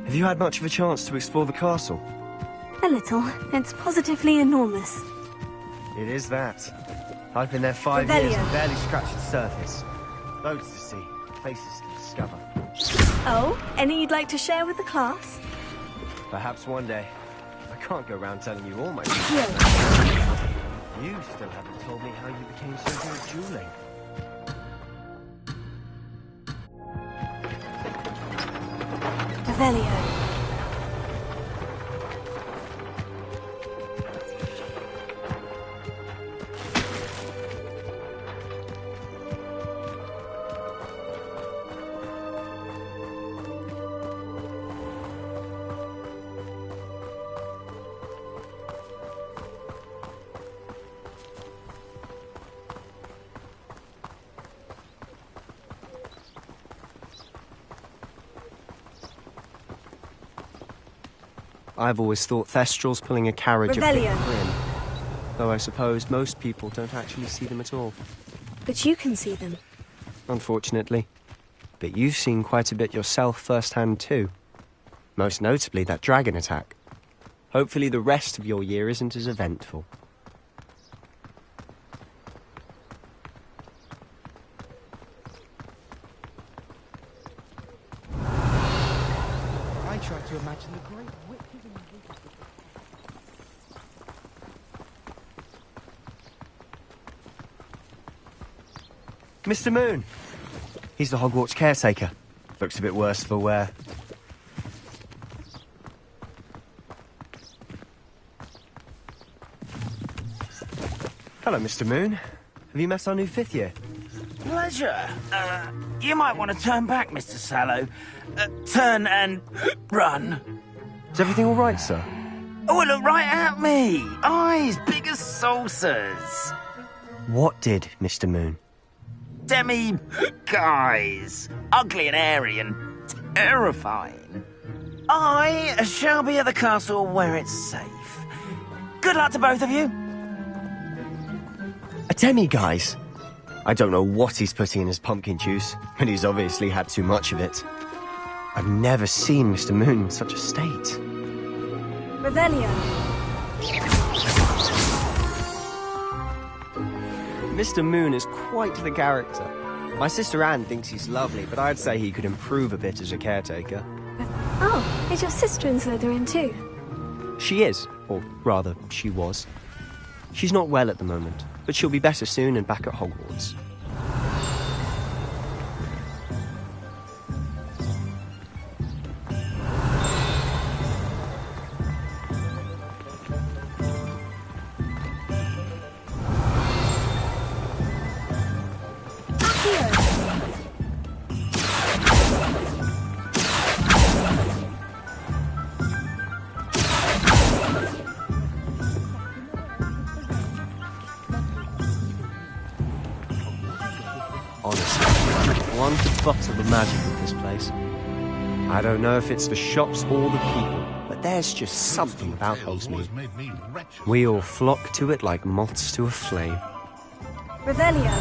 Have you had much of a chance to explore the castle? A little. It's positively enormous. It is that. I've been there 5 years and barely scratched the surface. Loads to see, places to discover. Oh, any you'd like to share with the class? Perhaps one day. I can't go around telling you all my secrets. You still haven't told me how you became so good at dueling. Revelio. I've always thought Thestral's pulling a carriage a bit Revelio. grim. Though I suppose most people don't actually see them at all. But you can see them. Unfortunately. But you've seen quite a bit yourself firsthand too. Most notably that dragon attack. Hopefully the rest of your year isn't as eventful. I tried to imagine the great width of the Mr. Moon. He's the Hogwarts caretaker. Looks a bit worse for wear. Hello, Mr. Moon. Have you met our new 5th year? Pleasure. You might want to turn back, Mr. Sallow. Turn and run. Is everything all right, sir? Oh, look right at me. Eyes big as saucers. What did, Mr. Moon? Demi, guys, ugly and airy and terrifying. I shall be at the castle where it's safe. Good luck to both of you. A demi-guise? I don't know what he's putting in his pumpkin juice, but he's obviously had too much of it. I've never seen Mr. Moon in such a state. Revelio. Mr. Moon is quite the character. My sister Anne thinks he's lovely, but I'd say he could improve a bit as a caretaker. Oh, is your sister in Slytherin too? She is, or rather, she was. She's not well at the moment, but she'll be better soon and back at Hogwarts. One could bottle the magic of this place. I don't know if it's the shops or the people, but there's just something about Hogsmeade. We all flock to it like moths to a flame. Revelio.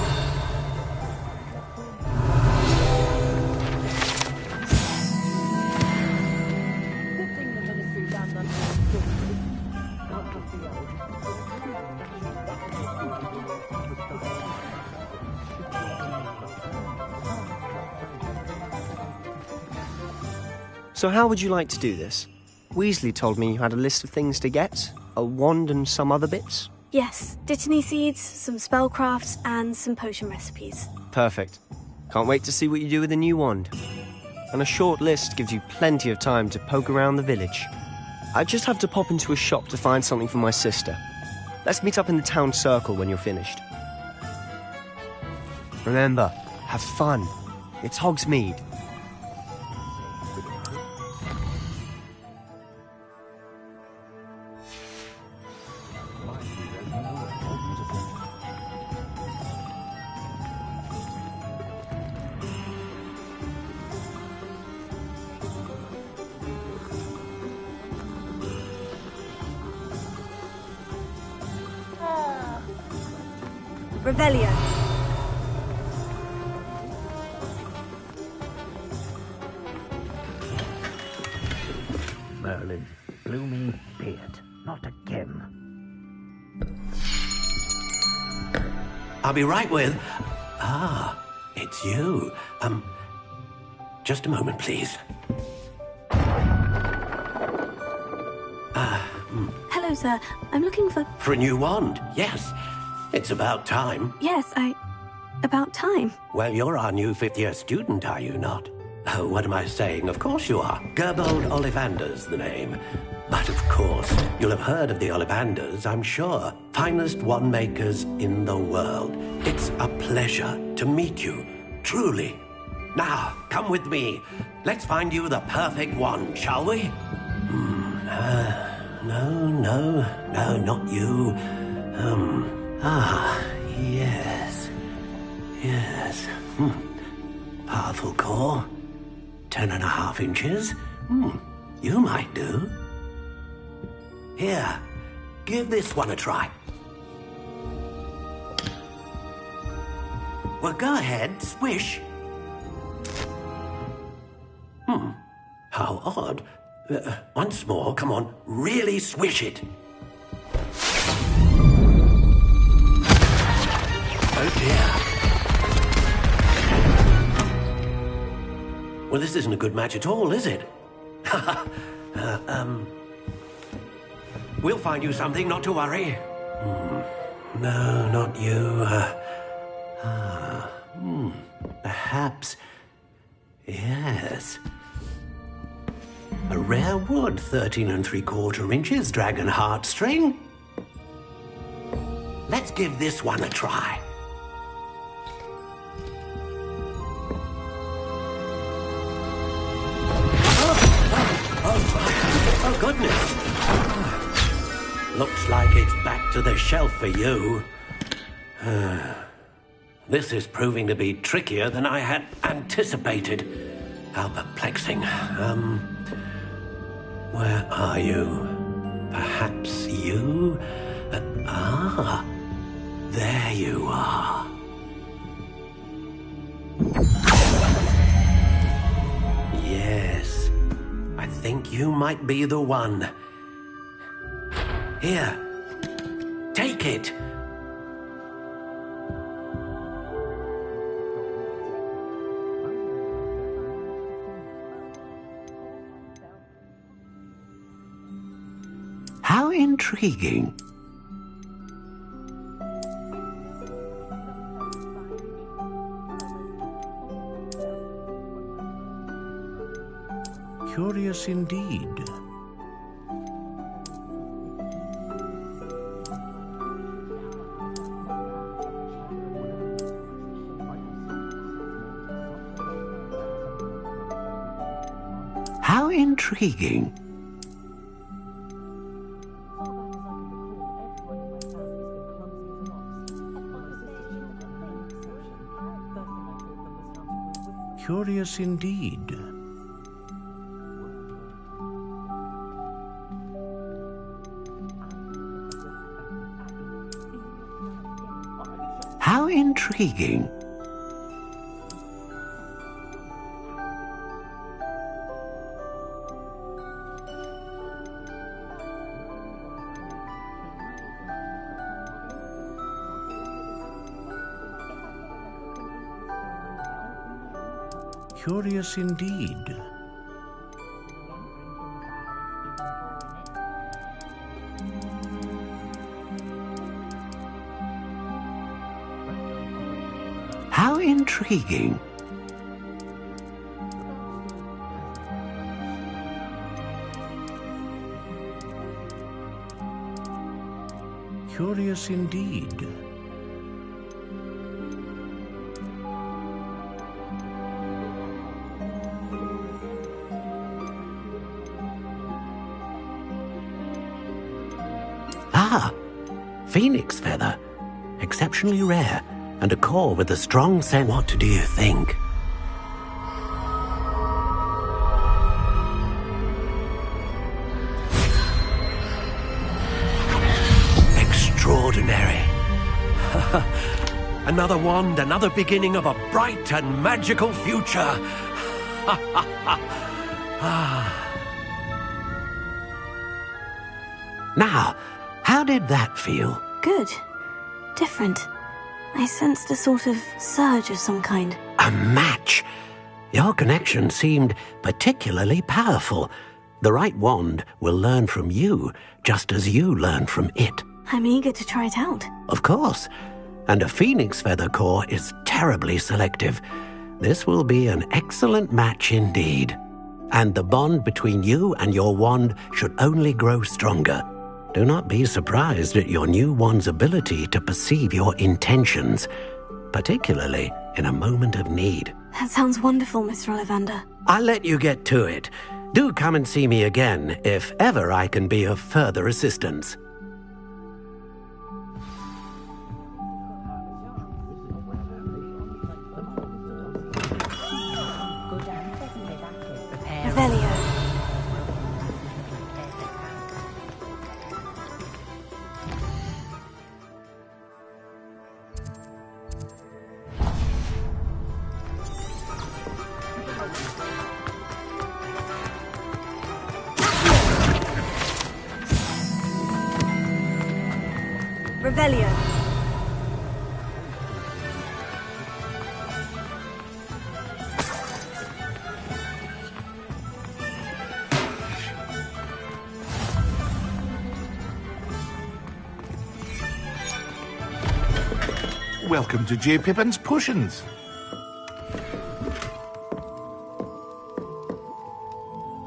So how would you like to do this? Weasley told me you had a list of things to get, a wand and some other bits. Yes, dittany seeds, some spellcrafts, and some potion recipes. Perfect. Can't wait to see what you do with the new wand. And a short list gives you plenty of time to poke around the village. I just have to pop into a shop to find something for my sister. Let's meet up in the town circle when you're finished. Remember, have fun. It's Hogsmeade. Revelio. Merlin, blooming beard, not again. I'll be right with... Ah, it's you. Just a moment, please. Hello, sir. I'm looking for... For a new wand, yes. It's about time. Yes, about time. Well, you're our new fifth-year student, are you not? Oh, what am I saying? Of course you are. Gerbold Ollivander's the name. But of course, you'll have heard of the Ollivanders, I'm sure. Finest wand makers in the world. It's a pleasure to meet you, truly. Now, come with me. Let's find you the perfect wand, shall we? No, not you. Yes. Powerful core. 10.5 inches. You might do. Here, give this one a try. Well, go ahead, swish. How odd. Once more, come on, really swish it. Oh dear. Well, this isn't a good match at all, is it? We'll find you something, not to worry. No, not you. Perhaps... Yes. A rare wood, 13 3/4 inches, dragon heartstring. Let's give this one a try. Oh, goodness. Looks like it's back to the shelf for you. This is proving to be trickier than I had anticipated. How perplexing. Where are you? Perhaps you? There you are. Yes, I think you might be the one. Here, take it. How intriguing. Curious indeed. How intriguing. Curious indeed. How intriguing. Curious indeed. How intriguing. Curious indeed. Ah, phoenix feather. Exceptionally rare, and a core with a strong scent. What do you think? Extraordinary. Another wand, another beginning of a bright and magical future. Now, how did that feel? Good. Different. I sensed a sort of surge of some kind. A match. Your connection seemed particularly powerful. The right wand will learn from you, just as you learn from it. I'm eager to try it out. Of course. And a phoenix feather core is terribly selective. This will be an excellent match indeed. And the bond between you and your wand should only grow stronger. Do not be surprised at your new wand's ability to perceive your intentions, particularly in a moment of need. That sounds wonderful, Mr. Ollivander. I'll let you get to it. Do come and see me again if ever I can be of further assistance. Revelio. Revelio. Welcome to J. Pippin's Potions.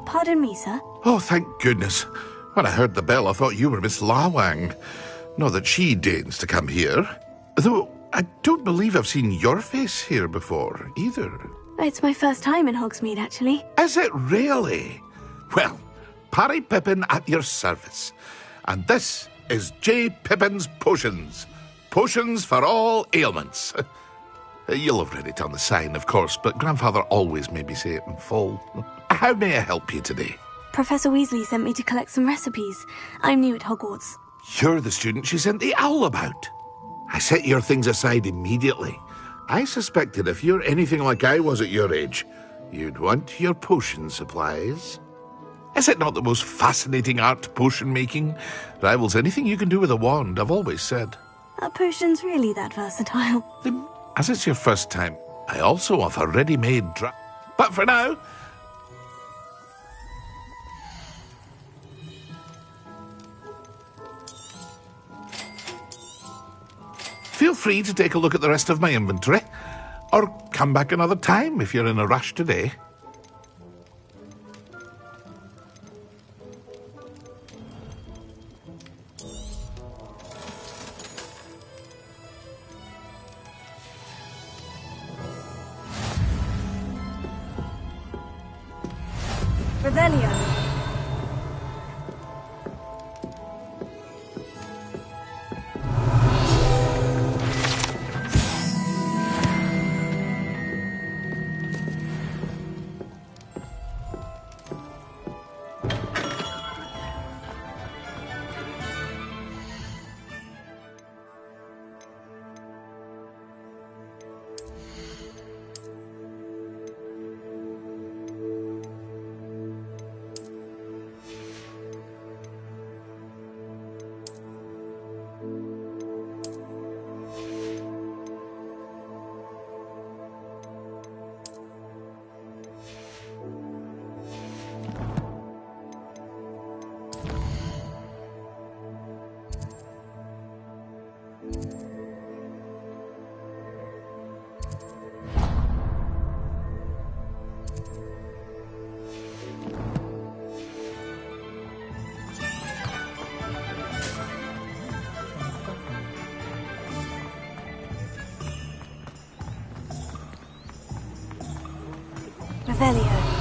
Pardon me, sir. Oh, thank goodness. When I heard the bell, I thought you were Miss Lawang. Not that she deigns to come here. Though I don't believe I've seen your face here before, either. It's my first time in Hogsmeade, actually. Is it really? Well, Parry Pippin at your service. And this is J. Pippin's Potions. Potions for all ailments. You'll have read it on the sign, of course, but Grandfather always made me say it in full. How may I help you today? Professor Weasley sent me to collect some recipes. I'm new at Hogwarts. You're the student she sent the owl about. I set your things aside immediately. I suspected if you're anything like I was at your age, you'd want your potion supplies. Is it not the most fascinating art, potion making? Rivals anything you can do with a wand, I've always said. Are potions really that versatile? As it's your first time, I also offer ready-made But for now... Feel free to take a look at the rest of my inventory, or come back another time if you're in a rush today. Revelio. Revelio.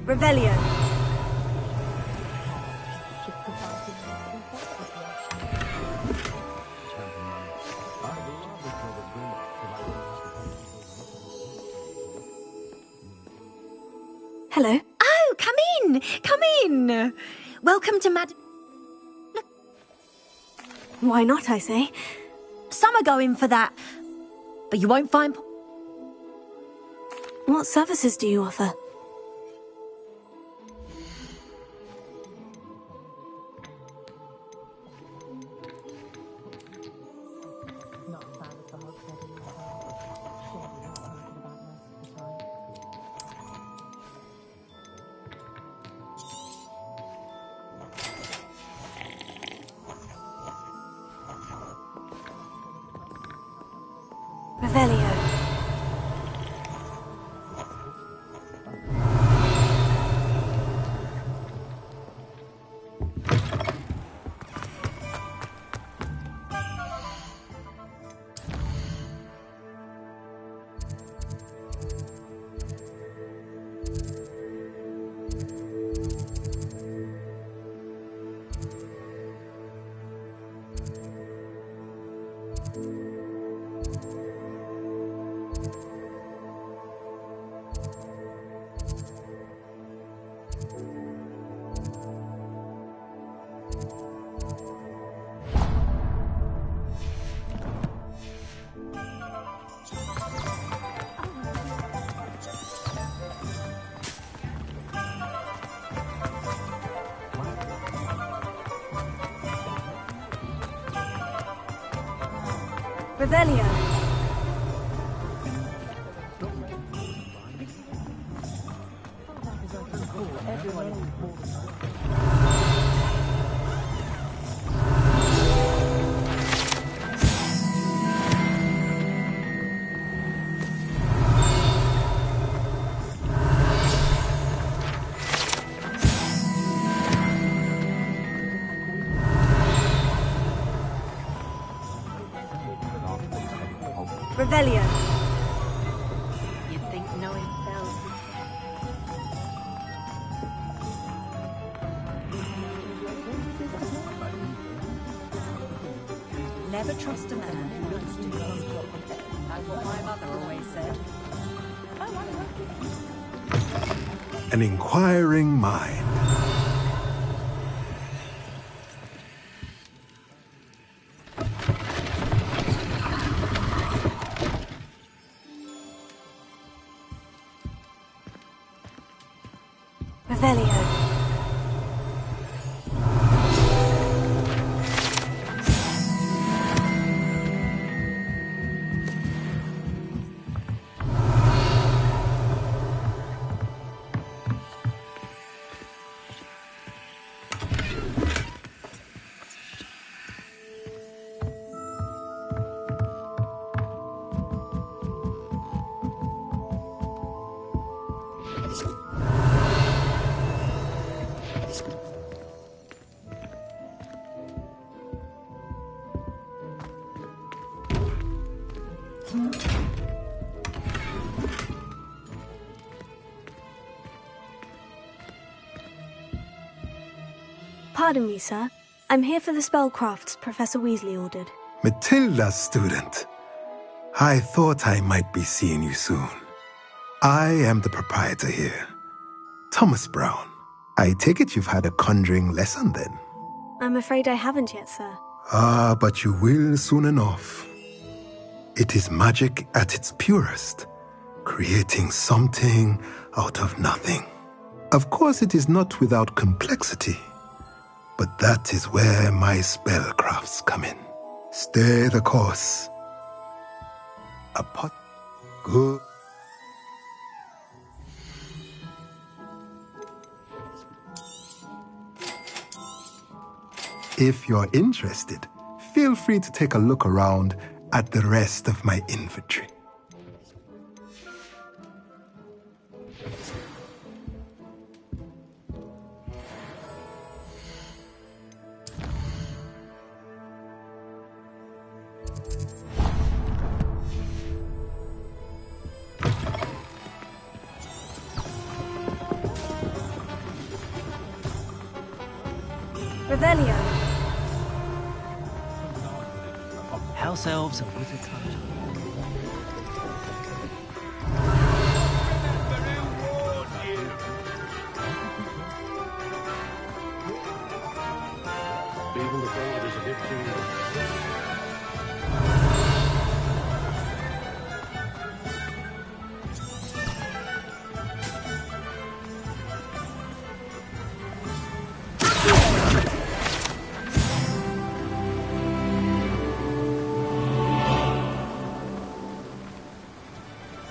Revelio. Hello. Oh, come in! Come in! Welcome to Why not, I say? Some are going for that, but you won't find... What services do you offer? Revelio. Revelio. Revelio. Never trust a man who looks too well prepared. That's what my mother always said. An inquiring mind. Revelio. Pardon me, sir. I'm here for the spellcrafts Professor Weasley ordered. Matilda's student. I thought I might be seeing you soon. I am the proprietor here, Thomas Brown. I take it you've had a conjuring lesson then? I'm afraid I haven't yet, sir. Ah, but you will soon enough. It is magic at its purest, creating something out of nothing. Of course, it is not without complexity, but that is where my spellcrafts come in. Stay the course. A pot. Good. If you're interested, feel free to take a look around at the rest of my inventory. Revelio. House elves and wizard touch. Even the gold is a bit too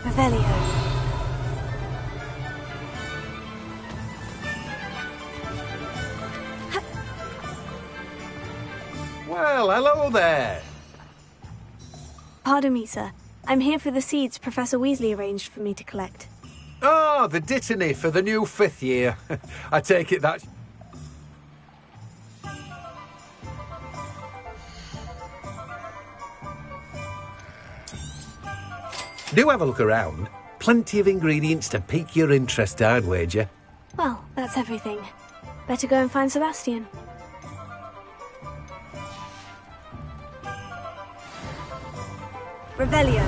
Revelio. Well, hello there. Pardon me, sir. I'm here for the seeds Professor Weasley arranged for me to collect. Ah, the dittany for the new 5th year. I take it that... Do have a look around. Plenty of ingredients to pique your interest, I'd wager. Well, that's everything. Better go and find Sebastian. Revelio.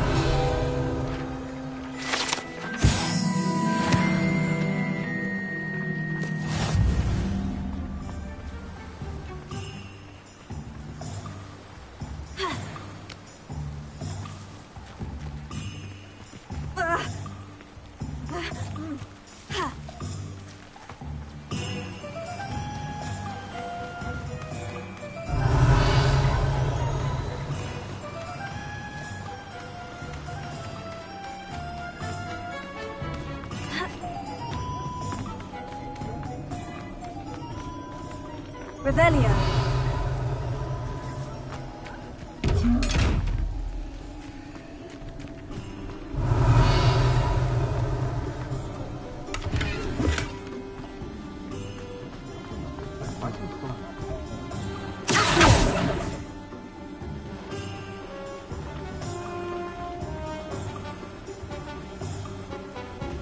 Revelio.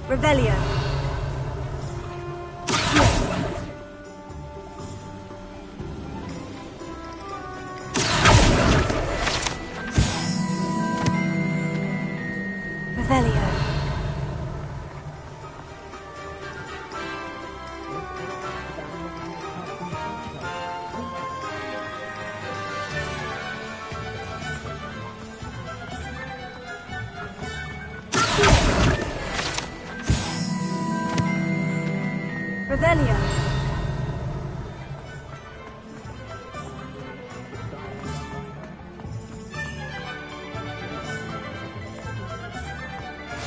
Revelio. Revelio.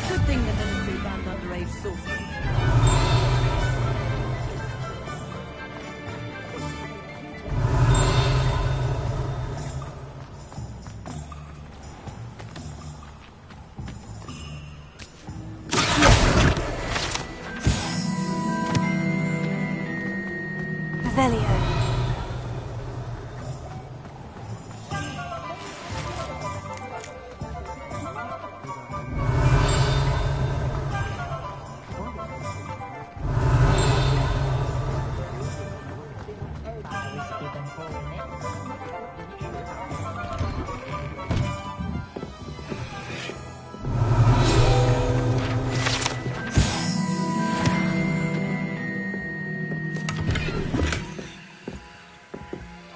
Good thing the military banned underage sorcery. Revelio.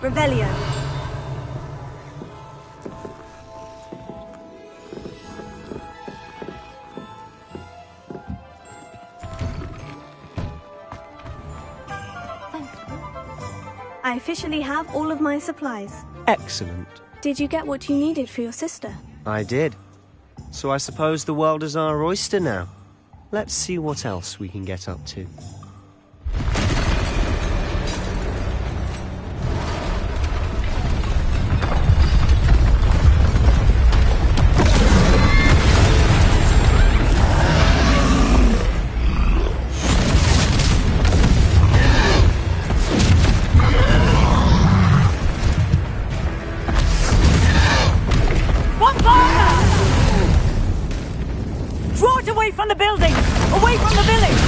Revelio. I officially have all of my supplies. Excellent. Did you get what you needed for your sister? I did. So I suppose the world is our oyster now. Let's see what else we can get up to. Draw it away from the buildings! Away from the village!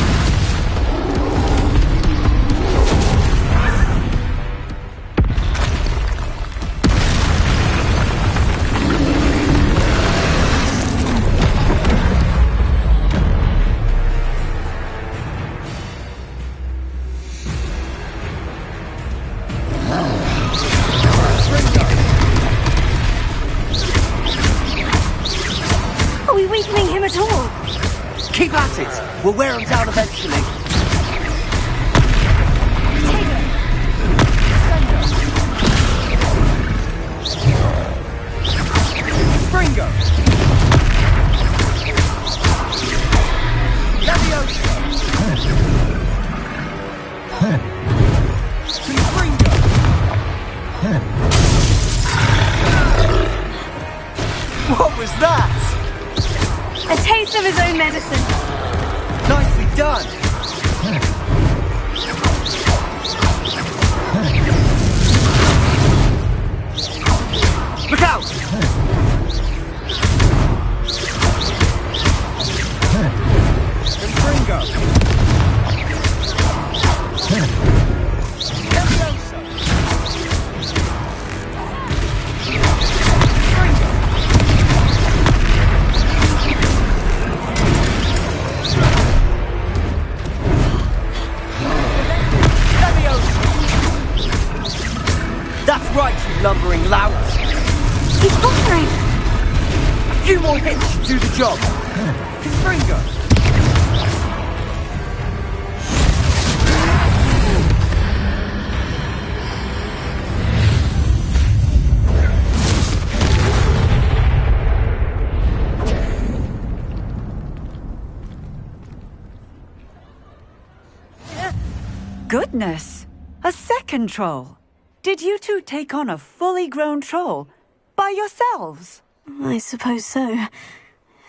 Are we weakening him at all? Keep at it! We'll wear him down eventually. Springo! Leviosa! Springo! What was that? A taste of his own medicine. Nicely done. Look out! Springo! Leviosa! That's right, you lumbering lout! He's firing! A few more hits should do the job! Springo! Goodness! A second troll! Did you two take on a fully grown troll? By yourselves? I suppose so.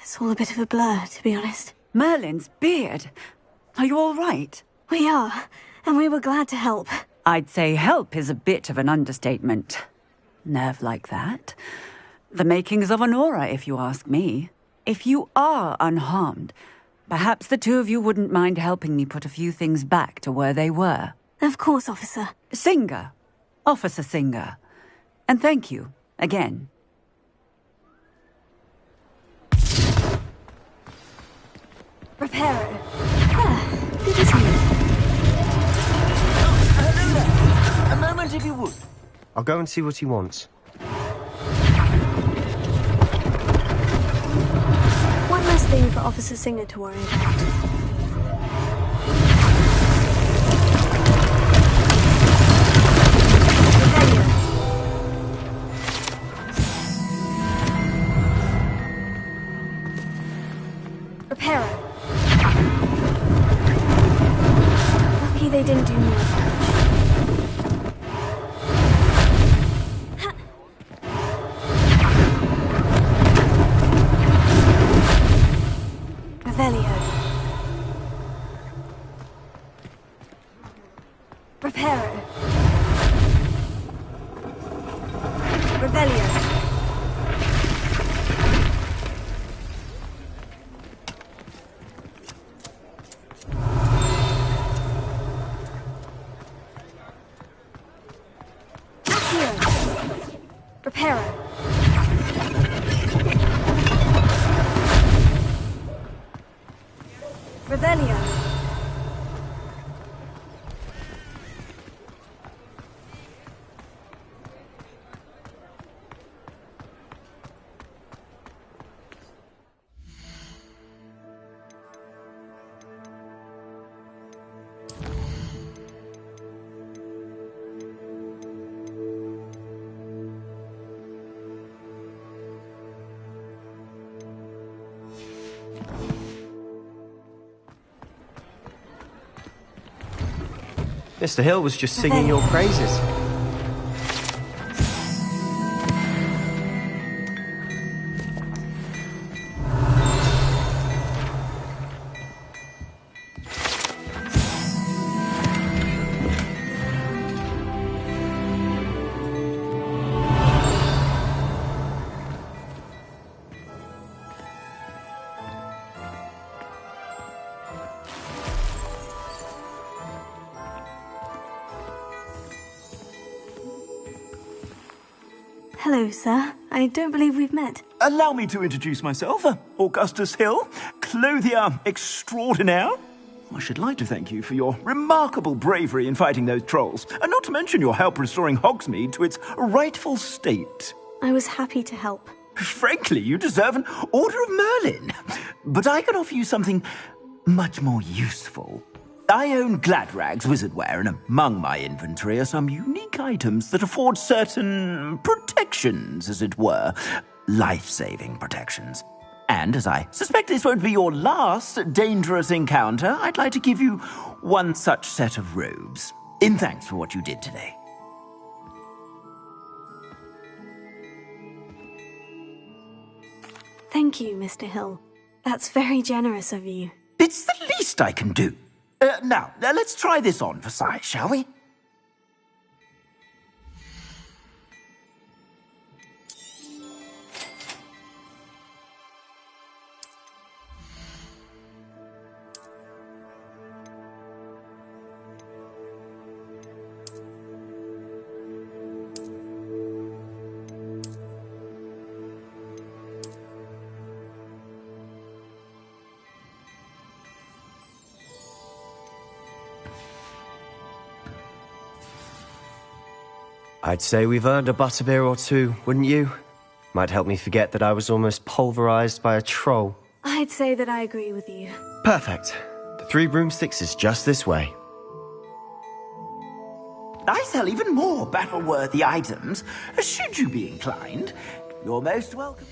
It's all a bit of a blur, to be honest. Merlin's beard. Are you all right? We are, and we were glad to help. I'd say help is a bit of an understatement. Nerve like that. The makings of an aura, if you ask me. If you are unharmed, perhaps the two of you wouldn't mind helping me put a few things back to where they were. Of course, officer. Singer. Officer Singer. And thank you, again. Reparo. Ah, good to see you. Hello there. A moment if you would. I'll go and see what he wants. One less thing for Officer Singer to worry about. lucky they didn't do more damage. Revelio. Reparo. Revelio. Reparo. Revelio. Mr. Hill was just singing your praises. Hello, sir. I don't believe we've met. Allow me to introduce myself. Augustus Hill, clothier extraordinaire. I should like to thank you for your remarkable bravery in fighting those trolls, and not to mention your help restoring Hogsmeade to its rightful state. I was happy to help. Frankly, you deserve an Order of Merlin. But I can offer you something much more useful. I own Gladrag's wizardware, and among my inventory are some unique items that afford certain protections, as it were. Life-saving protections. And as I suspect this won't be your last dangerous encounter, I'd like to give you one such set of robes, in thanks for what you did today. Thank you, Mr. Hill. That's very generous of you. It's the least I can do. Now, let's try this on for size, shall we? I'd say we've earned a butterbeer or two, wouldn't you? Might help me forget that I was almost pulverized by a troll. I'd say that I agree with you. Perfect. The 3 broomsticks is just this way. I sell even more battle-worthy items. Should you be inclined, you're most welcome.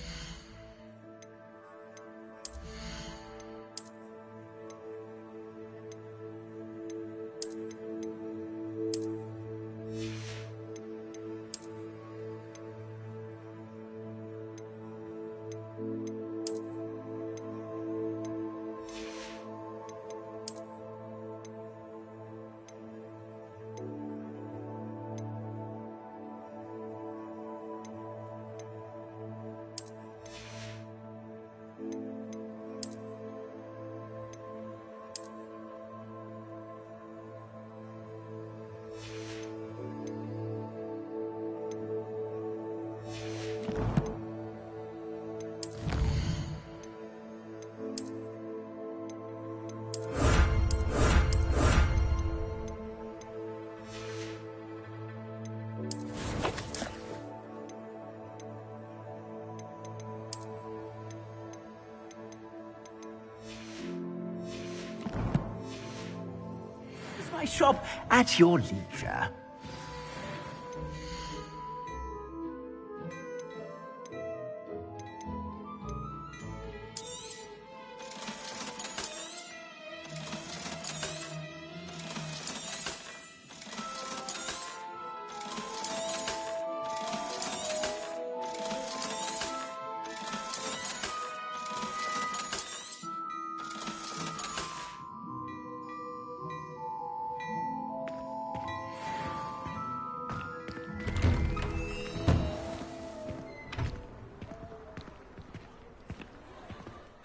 My shop at your leisure.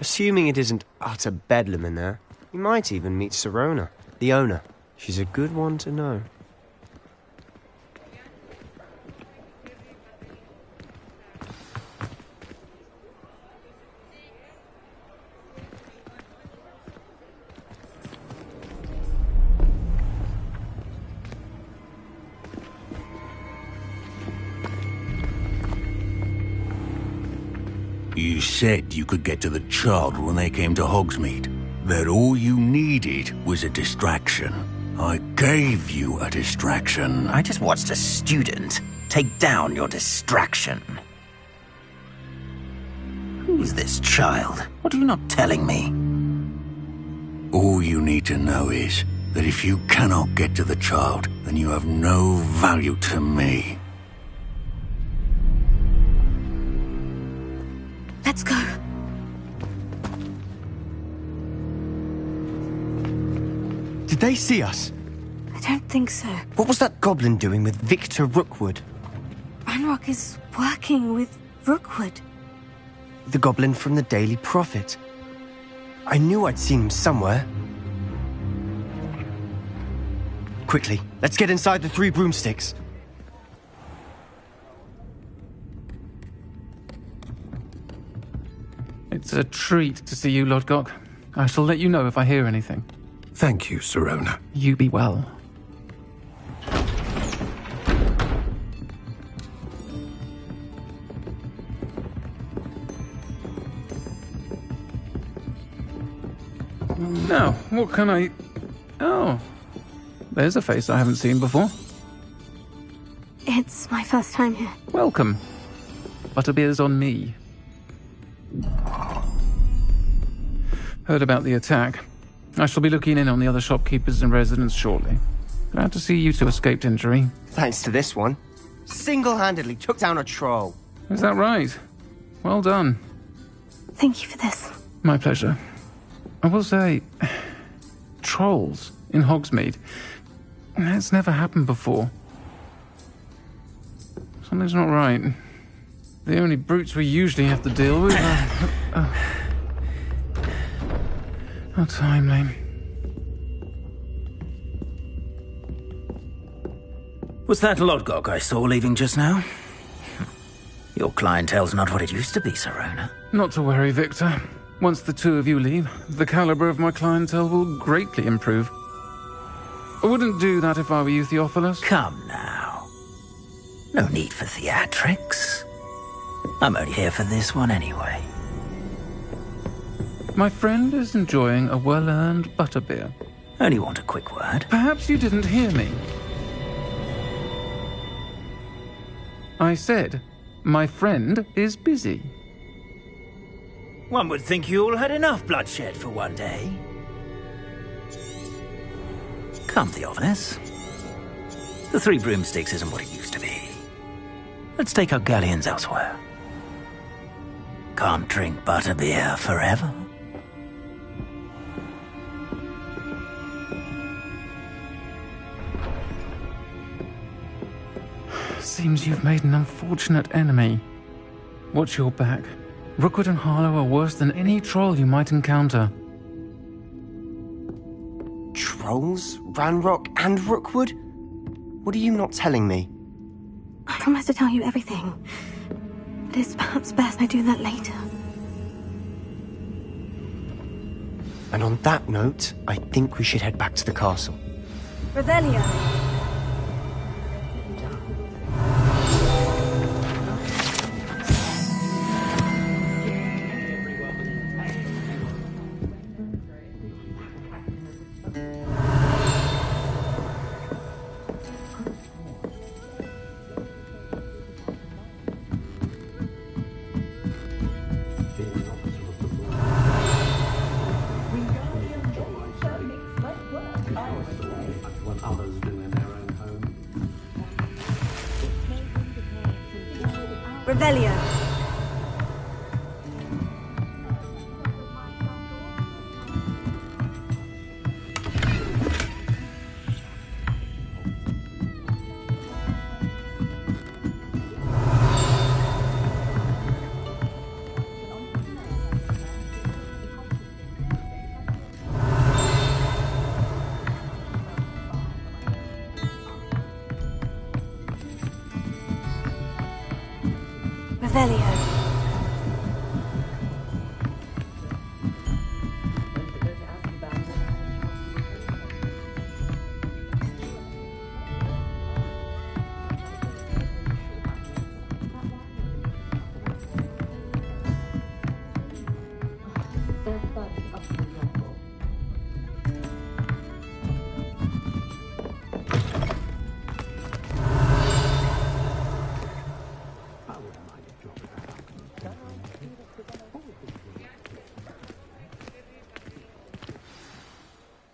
Assuming it isn't utter bedlam in there, you might even meet Sirona, the owner. She's a good one to know. You said you could get to the child when they came to Hogsmeade. That all you needed was a distraction. I gave you a distraction. I just watched a student take down your distraction. Who's this child? What are you not telling me? All you need to know is that if you cannot get to the child, then you have no value to me. Let's go. Did they see us? I don't think so. What was that goblin doing with Victor Rookwood? Ranrock is working with Rookwood. The goblin from the Daily Prophet. I knew I'd seen him somewhere. Quickly, let's get inside the 3 broomsticks. It's a treat to see you, Lodgok. I shall let you know if I hear anything. Thank you, Sirona. You be well. Now, what can I... Oh, there's a face I haven't seen before. It's my first time here. Welcome. Butterbeer's on me. Heard about the attack. I shall be looking in on the other shopkeepers and residents shortly. Glad to see you two escaped injury. Thanks to this one. Single-handedly took down a troll. Is that right? Well done. Thank you for this. My pleasure. I will say, trolls in Hogsmeade. That's never happened before. Something's not right. The only brutes we usually have to deal with are... How timely. Was that Lodgok I saw leaving just now? Your clientele's not what it used to be, Sirona. Not to worry, Victor. Once the two of you leave, the caliber of my clientele will greatly improve. I wouldn't do that if I were you, Theophilus. Come now. No need for theatrics. I'm only here for this one anyway. My friend is enjoying a well-earned butterbeer. Only want a quick word. Perhaps you didn't hear me. I said, my friend is busy. One would think you all had enough bloodshed for one day. Come, Theophilus. The 3 broomsticks isn't what it used to be. Let's take our galleons elsewhere. Can't drink butterbeer forever. Seems you've made an unfortunate enemy. Watch your back. Rookwood and Harlow are worse than any troll you might encounter. Trolls? Ranrock and Rookwood? What are you not telling me? I promise to tell you everything. But it's perhaps best I do that later. And on that note, I think we should head back to the castle. Revelio. Revelio. Revelio.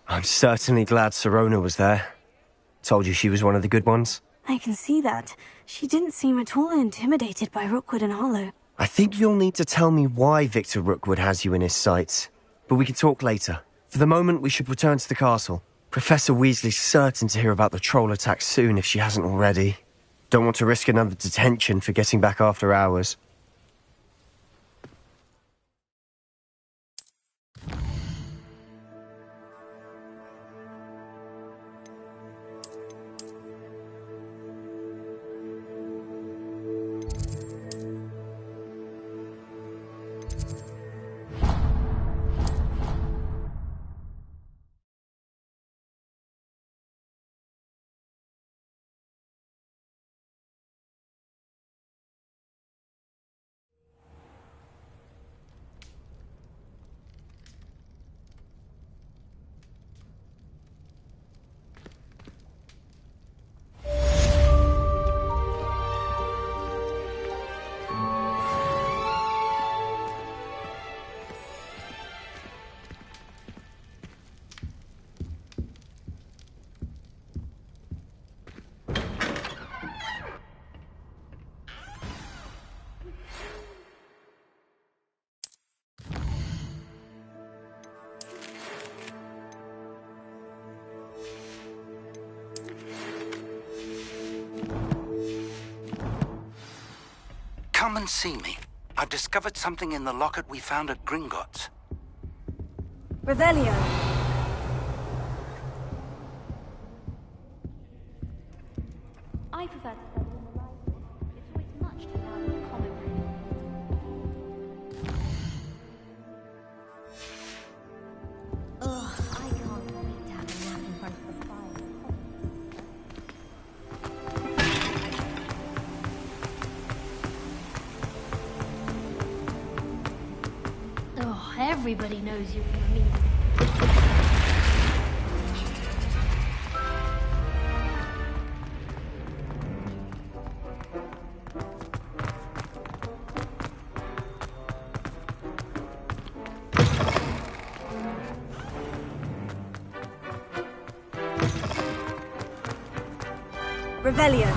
I'm certainly glad Sirona was there. Told you she was one of the good ones. I can see that. She didn't seem at all intimidated by Rookwood and Harlow. I think you'll need to tell me why Victor Rookwood has you in his sights. But we can talk later. For the moment, we should return to the castle. Professor Weasley's certain to hear about the troll attack soon if she hasn't already. Don't want to risk another detention for getting back after hours. Come and see me. I've discovered something in the locket we found at Gringotts. Revelio. I prefer to study in the library. It's always much too loud in the common room. Ugh, I can't wait to have a nap in front of the fire. Oh, everybody knows you're mean. Revelio.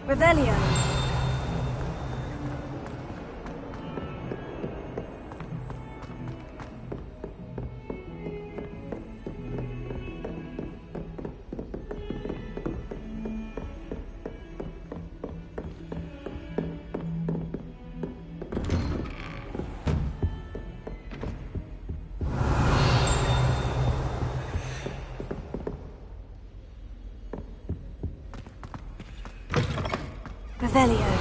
Revelio. Revelio.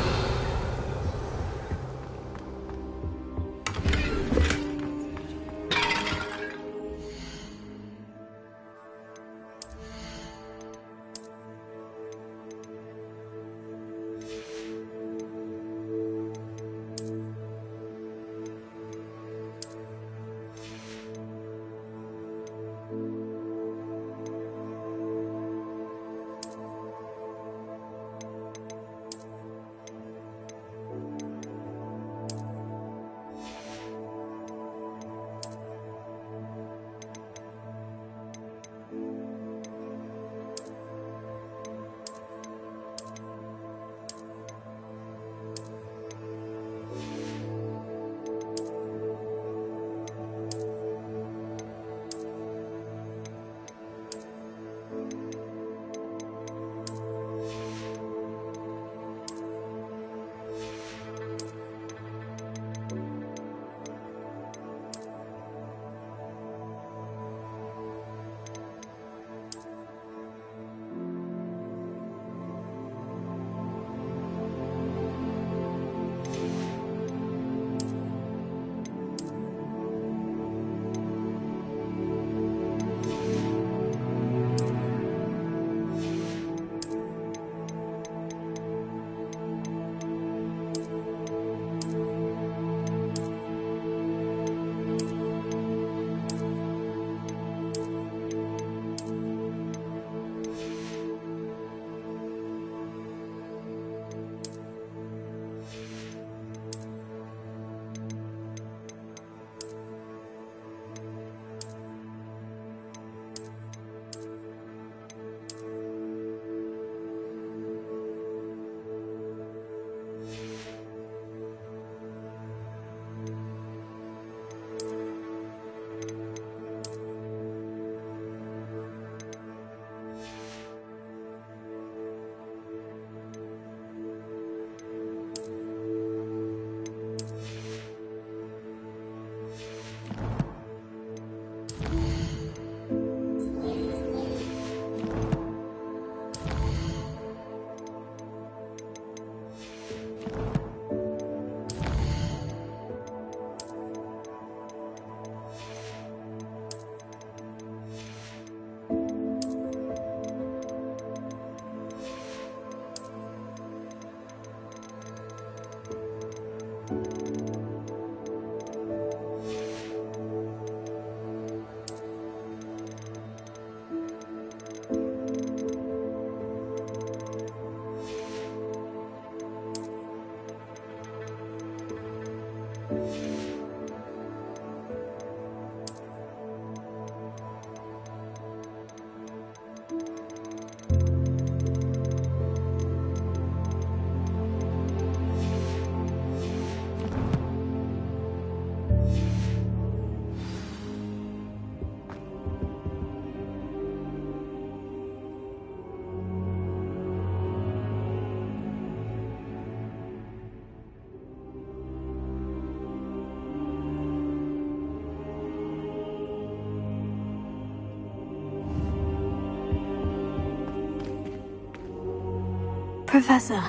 Professor,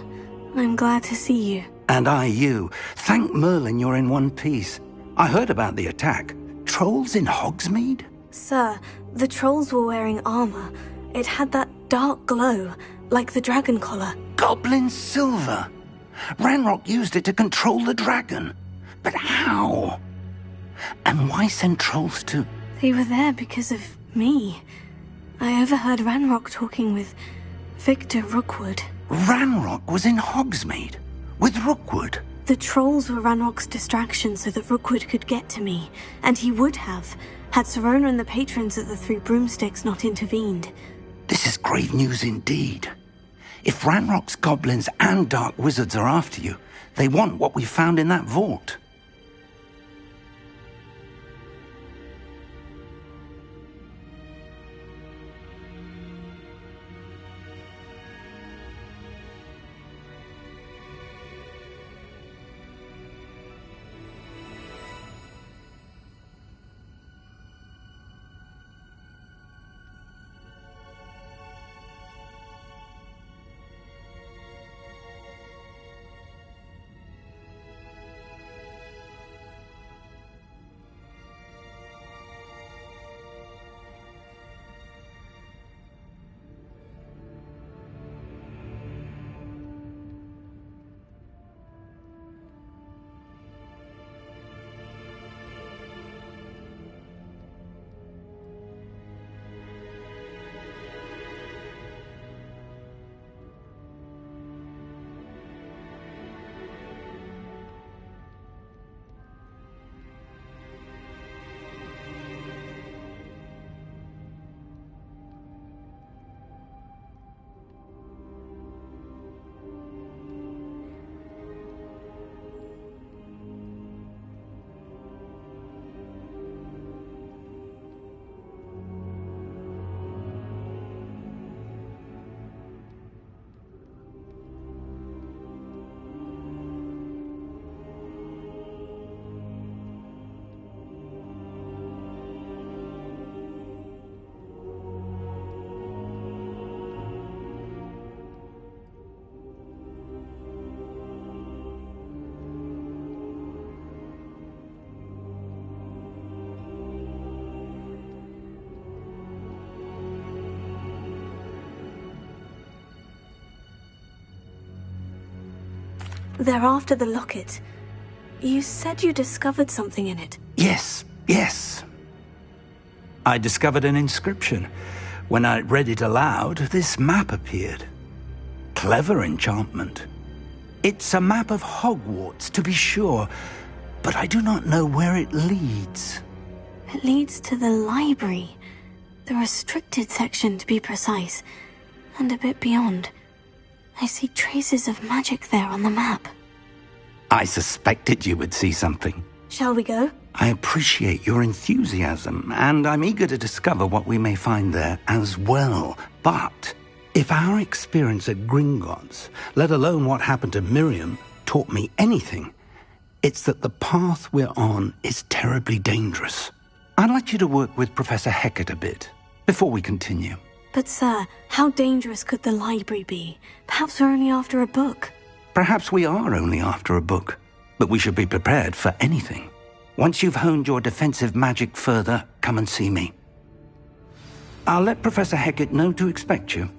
I'm glad to see you. And I you. Thank Merlin you're in one piece. I heard about the attack. Trolls in Hogsmeade? Sir, the trolls were wearing armor. It had that dark glow, like the dragon collar. Goblin silver! Ranrock used it to control the dragon. But how? And why send trolls to... They were there because of me. I overheard Ranrock talking with Victor Rookwood. Ranrock was in Hogsmeade? With Rookwood? The trolls were Ranrock's distraction so that Rookwood could get to me. And he would have, had Serona and the patrons at the Three Broomsticks not intervened. This is grave news indeed. If Ranrock's goblins and dark wizards are after you, they want what we found in that vault. They're after the locket. You said you discovered something in it. Yes. I discovered an inscription. When I read it aloud, this map appeared. Clever enchantment. It's a map of Hogwarts, to be sure, but I do not know where it leads. It leads to the library. The restricted section, to be precise. And a bit beyond. I see traces of magic there on the map. I suspected you would see something. Shall we go? I appreciate your enthusiasm, and I'm eager to discover what we may find there as well. But if our experience at Gringotts, let alone what happened to Miriam, taught me anything, it's that the path we're on is terribly dangerous. I'd like you to work with Professor Hecat a bit before we continue. But sir, how dangerous could the library be? Perhaps we're only after a book. Perhaps we are only after a book, but we should be prepared for anything. Once you've honed your defensive magic further, come and see me. I'll let Professor Hecat know to expect you.